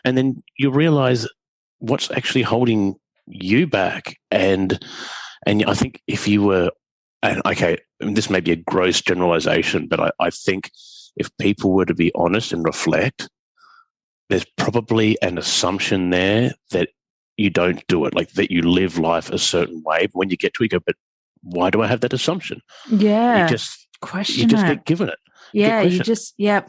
and then you realize what's actually holding you back. And I think if you were, and okay, this may be a gross generalization, but I think if people were to be honest and reflect, there's probably an assumption there that you don't do it, like that you live life a certain way. But when you get to it, you go, but why do I have that assumption? Yeah. You just question get given it. Yeah, you just, yeah.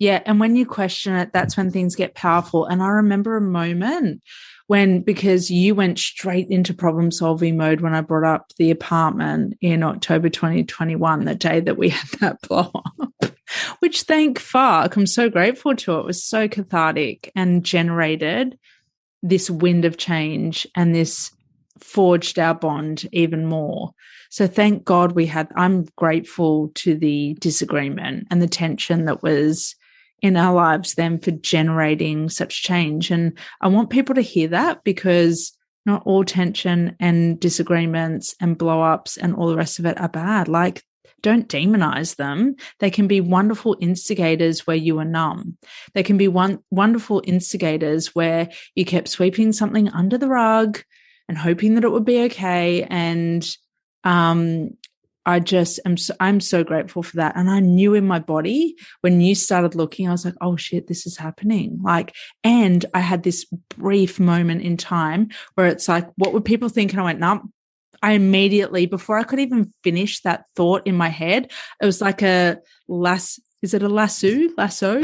And when you question it, that's when things get powerful. And I remember a moment because you went straight into problem solving mode when I brought up the apartment in October 2021, the day that we had that blow up, which thank fuck, I'm so grateful to it. It was so cathartic and generated this wind of change, and this forged our bond even more. So thank God I'm grateful to the disagreement and the tension that was in our lives then for generating such change. And I want people to hear that, because not all tension and disagreements and blow-ups and all the rest of it are bad. Like, don't demonize them. They can be wonderful instigators where you were numb. They can be wonderful instigators where you kept sweeping something under the rug and hoping that it would be okay. And I'm so grateful for that. And I knew in my body when you started looking, I was like, oh shit, this is happening. And I had this brief moment in time where it's like, what would people think? And I went, no. I immediately, before I could even finish that thought in my head, it was like is it a lasso? Lasso?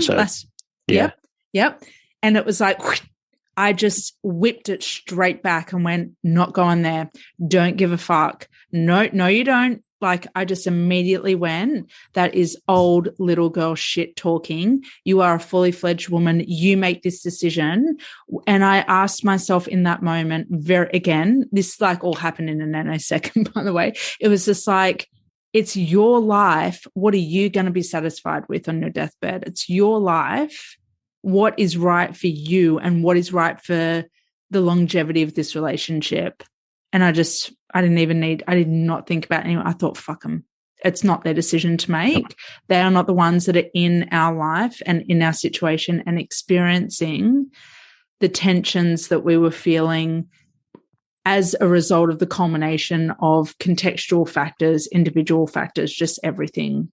Yeah. Yep. And it was like, I just whipped it straight back and went, not going there. Don't give a fuck. No, you don't. like I just immediately went, that is old little girl shit talking. You are a fully fledged woman. You make this decision. And I asked myself in that moment, again, this like all happened in a nanosecond, by the way. It was just like, it's your life. What are you going to be satisfied with on your deathbed? It's your life. What is right for you and what is right for the longevity of this relationship? And I did not think about anyone. I thought, fuck them. It's not their decision to make. They are not the ones that are in our life and in our situation and experiencing the tensions that we were feeling as a result of the culmination of contextual factors, individual factors, just everything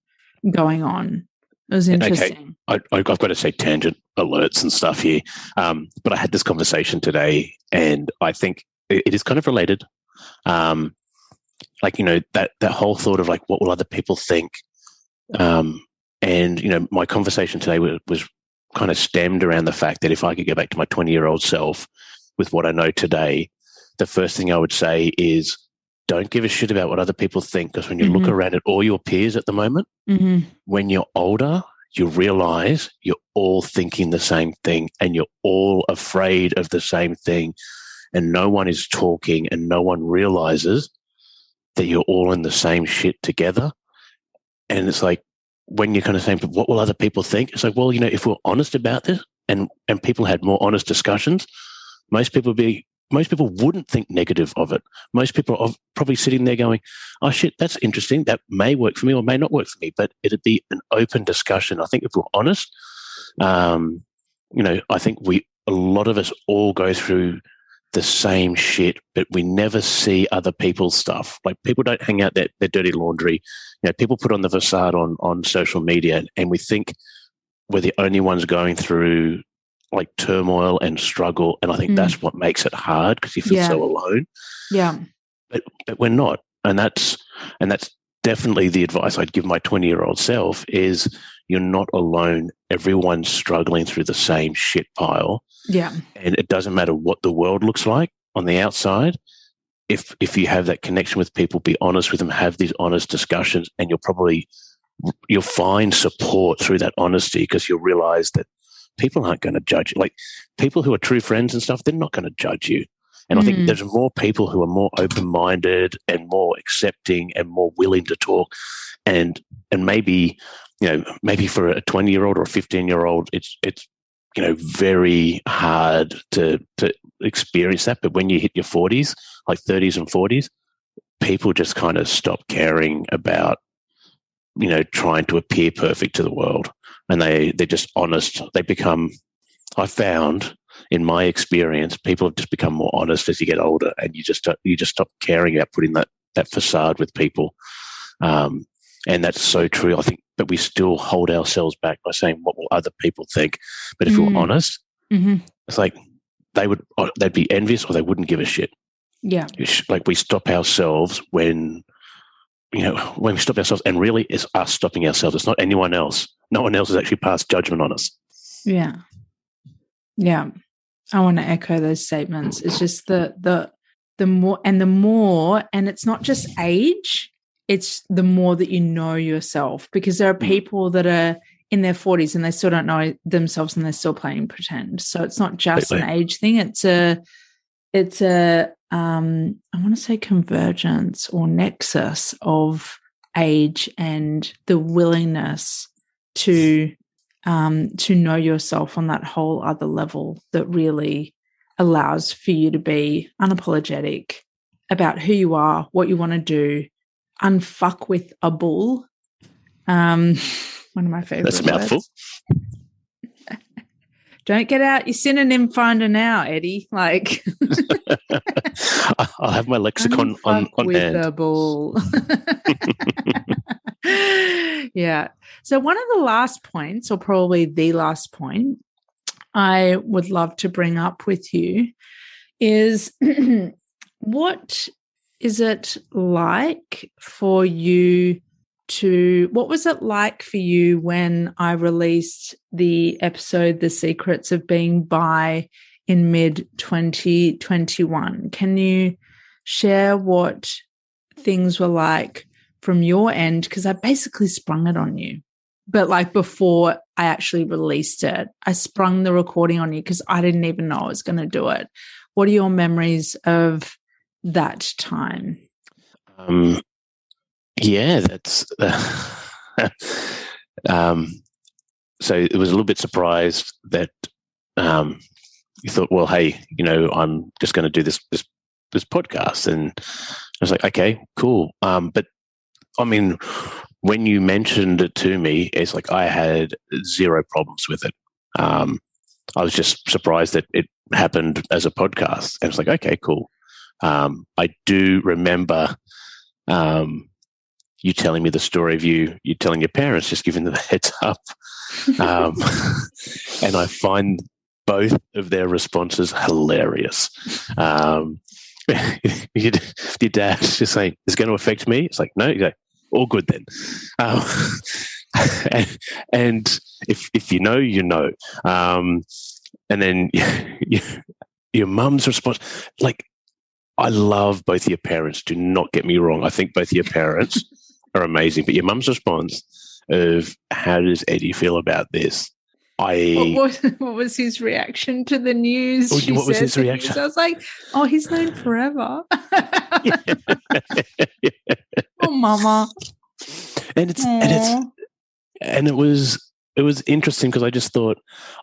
going on. It was interesting. Okay. I've got to say tangent alerts and stuff here. But I had this conversation today and I think it is kind of related. Like, you know, that whole thought of like, what will other people think? And, you know, my conversation today was kind of stemmed around the fact that if I could go back to my 20-year-old self with what I know today, the first thing I would say is don't give a shit about what other people think, because when you look around at all your peers at the moment, when you're older, you realize you're all thinking the same thing and you're all afraid of the same thing and no one is talking and no one realizes that you're all in the same shit together. And it's like, when you're kind of saying, but what will other people think? It's like, well, you know, if we're honest about this and people had more honest discussions, most people wouldn't think negative of it. Most people are probably sitting there going, oh, shit, that's interesting. That may work for me or may not work for me, but it'd be an open discussion. I think if we're honest, you know, I think a lot of us all go through the same shit, but we never see other people's stuff. Like people don't hang out their dirty laundry. You know, people put on the facade on social media and we think we're the only ones going through like turmoil and struggle. And I think that's what makes it hard because you feel so alone. Yeah. But we're not. And that's definitely the advice I'd give my 20-year-old self is you're not alone. Everyone's struggling through the same shit pile. Yeah. And it doesn't matter what the world looks like on the outside. If you have that connection with people, be honest with them, have these honest discussions, and you'll find support through that honesty because you'll realize that people aren't going to judge you. Like people who are true friends and stuff, they're not going to judge you. And I think there's more people who are more open-minded and more accepting and more willing to talk. And maybe, you know, maybe for a 20-year-old or a 15-year-old, it's you know, very hard to experience that. But when you hit your 40s, like 30s and 40s, people just kind of stop caring about, you know, trying to appear perfect to the world. And they're just honest. They become, I found in my experience, people have just become more honest as you get older, and you just stop caring about putting that facade with people. And that's so true, I think, but we still hold ourselves back by saying, what will other people think? But if we're honest, it's like they'd be envious or they wouldn't give a shit. Yeah. Like we stop ourselves when we stop ourselves, and really it's us stopping ourselves. It's not anyone else. No one else has actually passed judgment on us. Yeah. Yeah. I want to echo those statements. It's just the more, and it's not just age, it's the more that you know yourself, because there are people that are in their 40s and they still don't know themselves and they're still playing pretend. So it's not just an age thing. It's a I want to say convergence or nexus of age and the willingness to know yourself on that whole other level that really allows for you to be unapologetic about who you are, what you want to do, unfuck with a bull. One of my favorite That's a mouthful. Don't get out your synonym finder now, Eddie. Like, I'll have my lexicon on with hand. the bull. Yeah. So one of the last points, or probably the last point, I would love to bring up with you is what is it like for you what was it like for you when I released the episode, The Secrets of Being Bi, in mid-2021? Can you share what things were like from your end, because I basically sprung it on you. But like before I actually released it, I sprung the recording on you because I didn't even know I was going to do it. What are your memories of that time? Yeah, that's so it was a little bit surprised that you thought, well, hey, I'm just going to do this podcast, and I was like, okay, cool. But I mean, when you mentioned it to me, it's like I had zero problems with it. I was just surprised that it happened as a podcast, and it's like, okay, cool. I do remember you telling me the story of you telling your parents, just giving them a heads up. And I find both of their responses hilarious. Your dad's just saying, "It's going to affect me." It's like, no, you go, all good then. And if you know, you know. And then your mum's response, like, I love both your parents. Do not get me wrong. I think both your parents are amazing. But your mum's response of, how does Eddie feel about this? What was his reaction to the news? What was his reaction? I was like, oh, he's known forever. Oh, mama. And it was interesting because I just thought,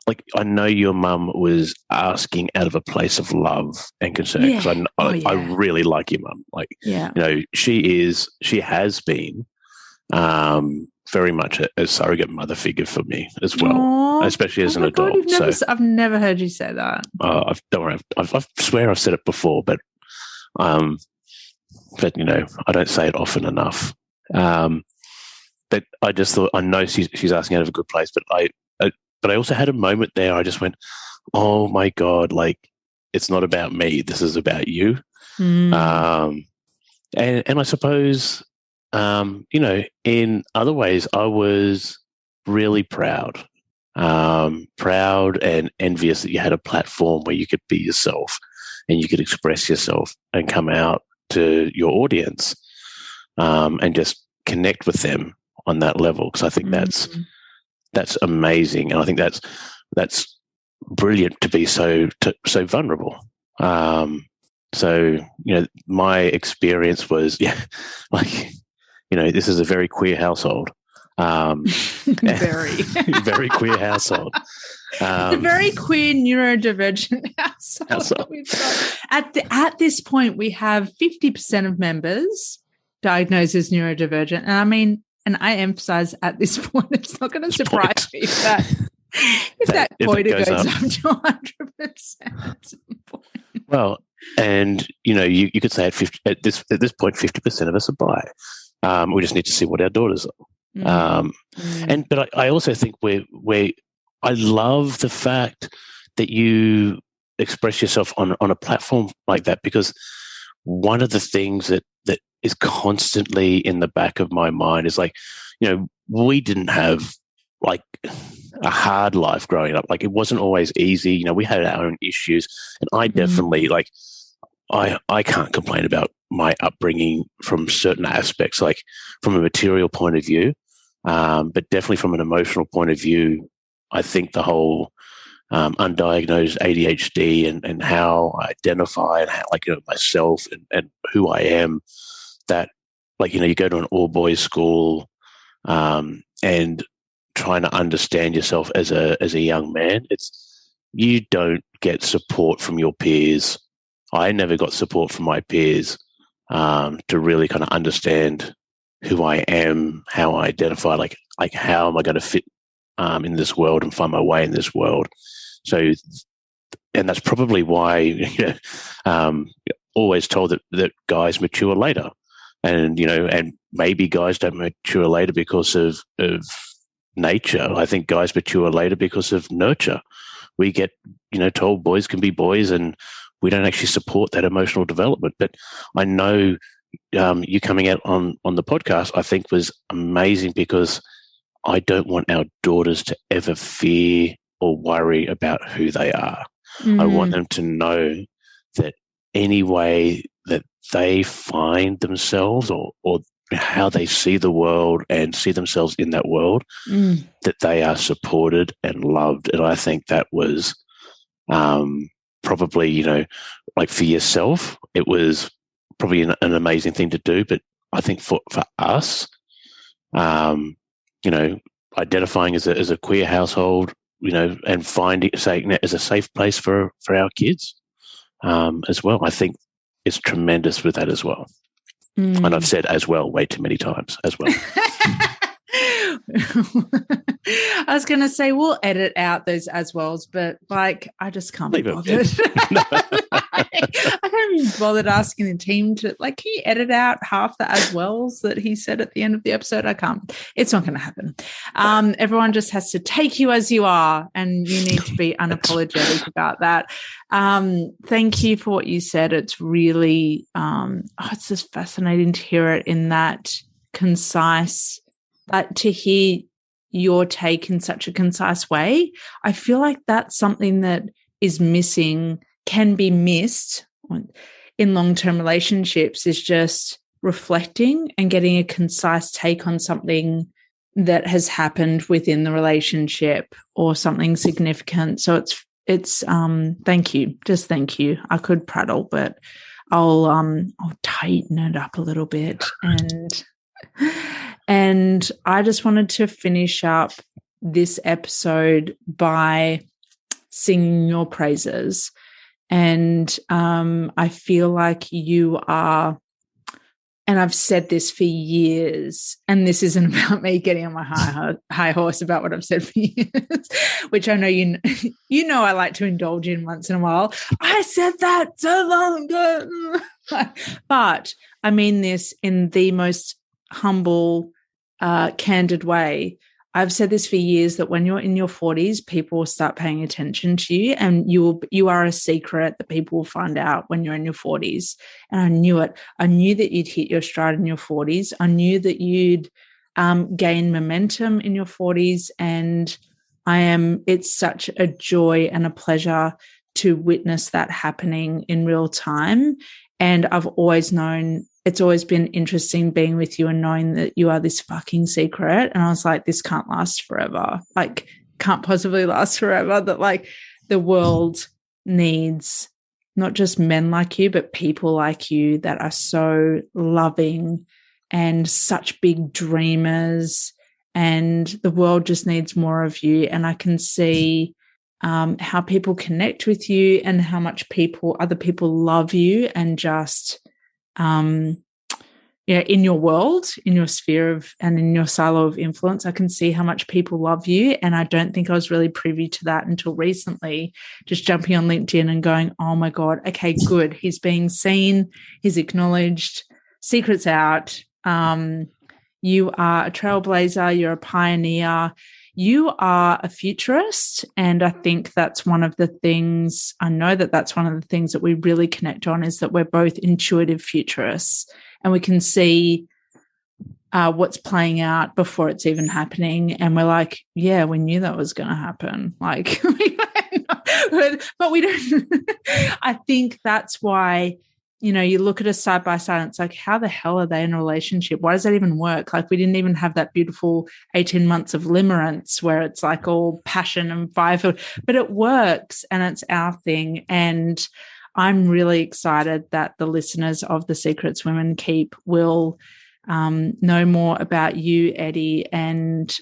like, I know your mum was asking out of a place of love and concern, because I really like your mum. Like, she has been very much a surrogate mother figure for me as well. Aww. Especially as an adult. I've never heard you say that. Don't worry, I swear I've said it before, but I don't say it often enough. But I just thought, I know she's asking out of a good place, but I also had a moment there. I just went, oh my God, like, it's not about me. This is about you. And I suppose, in other ways, I was really proud and envious that you had a platform where you could be yourself and you could express yourself and come out to your audience, and just connect with them on that level. Because I think that's amazing, and I think that's brilliant to be so vulnerable. So my experience was, this is a very queer household. Very very queer household. It's a very queer neurodivergent household. We've got. At this point, we have 50% of members diagnosed as neurodivergent, and I mean, and I emphasize at this point, it's not going to surprise me if that quota goes up to 100%. Well, and you could say at this point, 50% of us are bi. We just need to see what our daughters are. But I also think I love the fact that you express yourself on a platform like that, because one of the things that is constantly in the back of my mind is, like, we didn't have like a hard life growing up. Like, it wasn't always easy. We had our own issues, and I definitely I can't complain about my upbringing from certain aspects, like from a material point of view, but definitely from an emotional point of view. I think the whole undiagnosed ADHD and how I identify and how, myself and who I am, that, you go to an all-boys school, and trying to understand yourself as a young man, you don't get support from your peers. I never got support from my peers to really kind of understand who I am, how I identify, like how am I going to fit in this world and find my way in this world. So, and that's probably why always told that guys mature later, and and maybe guys don't mature later because of nature. I think guys mature later because of nurture. We get told boys can be boys, and we don't actually support that emotional development. But I know you coming out on the podcast, I think, was amazing, because I don't want our daughters to ever fear or worry about who they are. I want them to know that any way that they find themselves or how they see the world and see themselves in that world, that they are supported and loved. And I think that was probably, like for yourself, it was probably an amazing thing to do. But I think for us, identifying as a queer household, and saying that as a safe place for our kids as well, I think it's tremendous with that as well. And I've said as well way too many times as well. I was going to say we'll edit out those as wells, but I just can't be bothered. I can't be bothered asking the team to can you edit out half the as wells that he said at the end of the episode? I can't. It's not going to happen. Everyone just has to take you as you are, and you need to be unapologetic about that. Thank you for what you said. It's really it's just fascinating to hear it in that concise. To hear your take in such a concise way, I feel like that's something that is missing, can be missed in long-term relationships, is just reflecting and getting a concise take on something that has happened within the relationship or something significant. So it's thank you. Just thank you. I could prattle, but I'll tighten it up a little bit. And I just wanted to finish up this episode by singing your praises. And I feel like you are, and I've said this for years, and this isn't about me getting on my high horse about what I've said for years, which I know I like to indulge in once in a while. I said that so long ago. But I mean this in the most humble, candid way. I've said this for years, that when you're in your 40s, people will start paying attention to you, and you are a secret that people will find out when you're in your 40s. And I knew it. I knew that you'd hit your stride in your 40s. I knew that you'd gain momentum in your 40s. And it's such a joy and a pleasure to witness that happening in real time. And I've always known, it's always been interesting being with you and knowing that you are this fucking secret. And I was like, this can't last forever. Can't possibly last forever. That the world needs not just men like you, but people like you that are so loving and such big dreamers. And the world just needs more of you. And I can see how people connect with you and how much other people love you, and just, in your world, in your sphere and in your silo of influence, I can see how much people love you. And I don't think I was really privy to that until recently, just jumping on LinkedIn and going, oh my God, okay, good. He's being seen. He's acknowledged. Secret's out. You are a trailblazer. You're a pioneer. You are a futurist, and I think that's one of the things, I know that that's one of the things that we really connect on, is that we're both intuitive futurists, and we can see what's playing out before it's even happening. And we're like, yeah, we knew that was going to happen. But we don't. I think that's why, you look at us side by side and it's like, how the hell are they in a relationship? Why does that even work? We didn't even have that beautiful 18 months of limerence where it's all passion and fire, but it works and it's our thing. And I'm really excited that the listeners of The Secrets Women Keep will know more about you, Eddie. And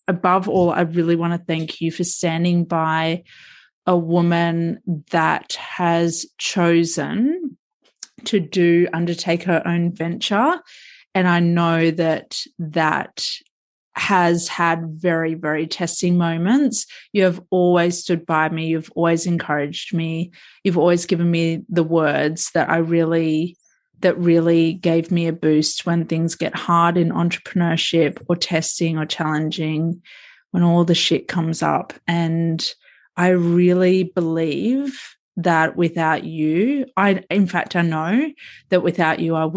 above all, I really want to thank you for standing by a woman that has chosen to undertake her own venture. And I know that has had very, very testing moments. You have always stood by me. You've always encouraged me. You've always given me the words that really gave me a boost when things get hard in entrepreneurship or testing or challenging, when all the shit comes up. And I really believe that without you, I know that without you, I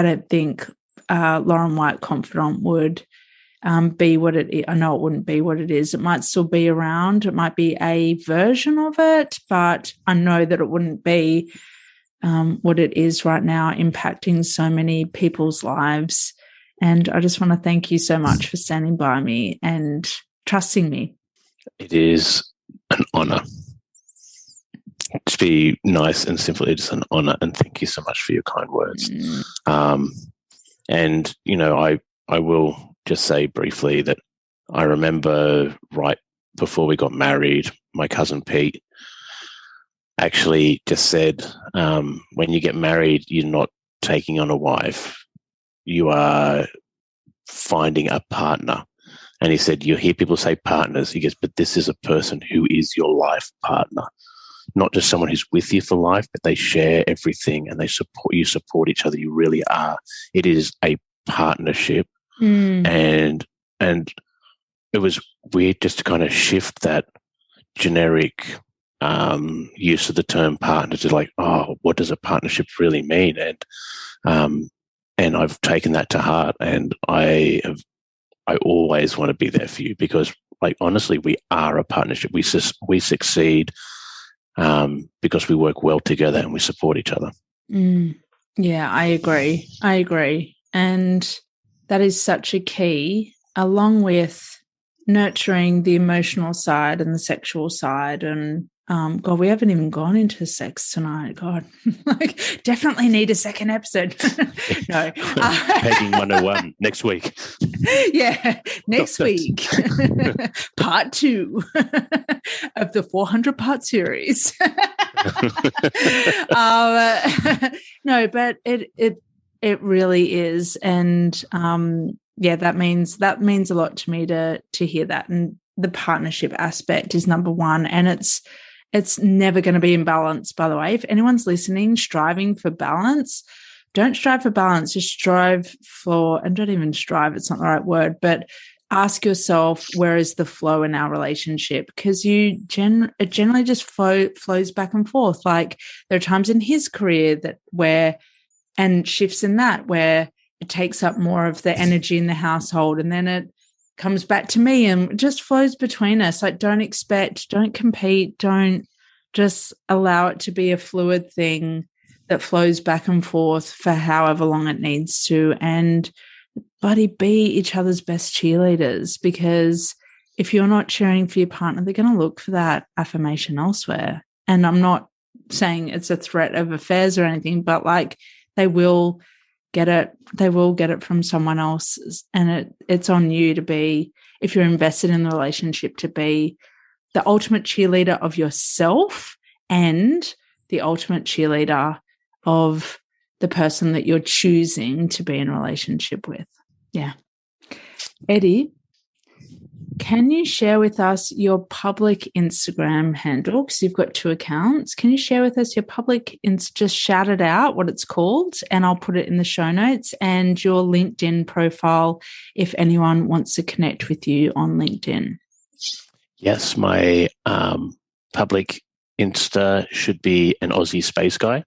don't think Lauren White Confidant would be what it is. I know it wouldn't be what it is. It might still be around. It might be a version of it, but I know that it wouldn't be what it is right now, impacting so many people's lives. And I just want to thank you so much for standing by me and trusting me. It is an honor. To be nice and simple, it is an honor, and thank you so much for your kind words. And, you know, I will just say briefly that I remember right before we got married, my cousin Pete actually just said, when you get married, you're not taking on a wife. You are finding a partner. And he said, you hear people say partners. He goes, but this is a person who is your life partner. Not just someone who's with you for life, but they share everything and they support each other. You really are. It is a partnership. And it was weird just to kind of shift that generic use of the term partner to like, oh, what does a partnership really mean? And I've taken that to heart, and I always want to be there for you because, like, honestly, we are a partnership. We succeed because we work well together and we support each other. Yeah, I agree. And that is such a key, along with nurturing the emotional side and the sexual side. And God, we haven't even gone into sex tonight. God, like, definitely need a second episode. No. Pegging 101 next week. Yeah, next week. Part 2 of the 400-part series. No, but it really is. And yeah, that means a lot to me to hear that. And the partnership aspect is number one. And it's never going to be in balance, by the way. If anyone's listening, striving for balance, don't strive for balance, just strive for, and don't even strive, it's not the right word, but ask yourself, where is the flow in our relationship? Because it generally just flows back and forth. Like, there are times in his career and shifts in that where it takes up more of the energy in the household, and then it comes back to me and it just flows between us. Like, don't compete, don't, just allow it to be a fluid thing that flows back and forth for however long it needs to. And buddy, be each other's best cheerleaders, because if you're not cheering for your partner, they're going to look for that affirmation elsewhere. And I'm not saying it's a threat of affairs or anything, but like, they will get it from someone else. And it's on you to be, if you're invested in the relationship, to be the ultimate cheerleader of yourself and the ultimate cheerleader of the person that you're choosing to be in a relationship with. Yeah. Eddie, can you share with us your public Instagram handle? Because you've got 2 accounts. Can you share with us your public, just shout it out, what it's called, and I'll put it in the show notes, and your LinkedIn profile if anyone wants to connect with you on LinkedIn? Yes, my public Insta should be an Aussie space guy.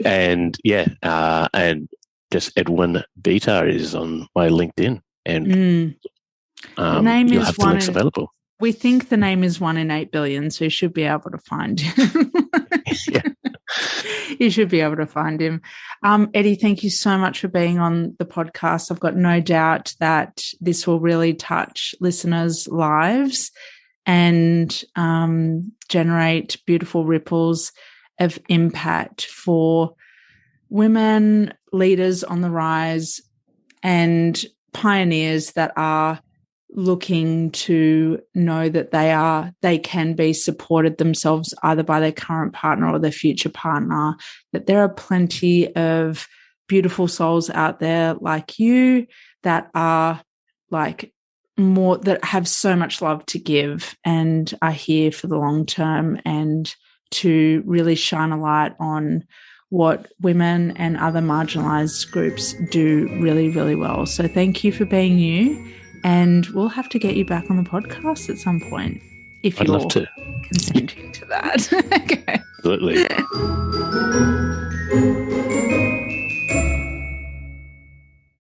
And just Edwin Betar is on my LinkedIn, and the name you'll is have the links available. We think the name is 1 in 8 billion, so you should be able to find him. Yeah. You should be able to find him. Eddie, thank you so much for being on the podcast. I've got no doubt that this will really touch listeners' lives and generate beautiful ripples of impact for women, leaders on the rise, and pioneers that are looking to know that they can be supported themselves either by their current partner or their future partner, that there are plenty of beautiful souls out there like you that are like more, that have so much love to give and are here for the long term, and to really shine a light on what women and other marginalized groups do really, really well. So thank you for being you. And we'll have to get you back on the podcast at some point if I'd you're love to. consenting to that. Okay. Absolutely.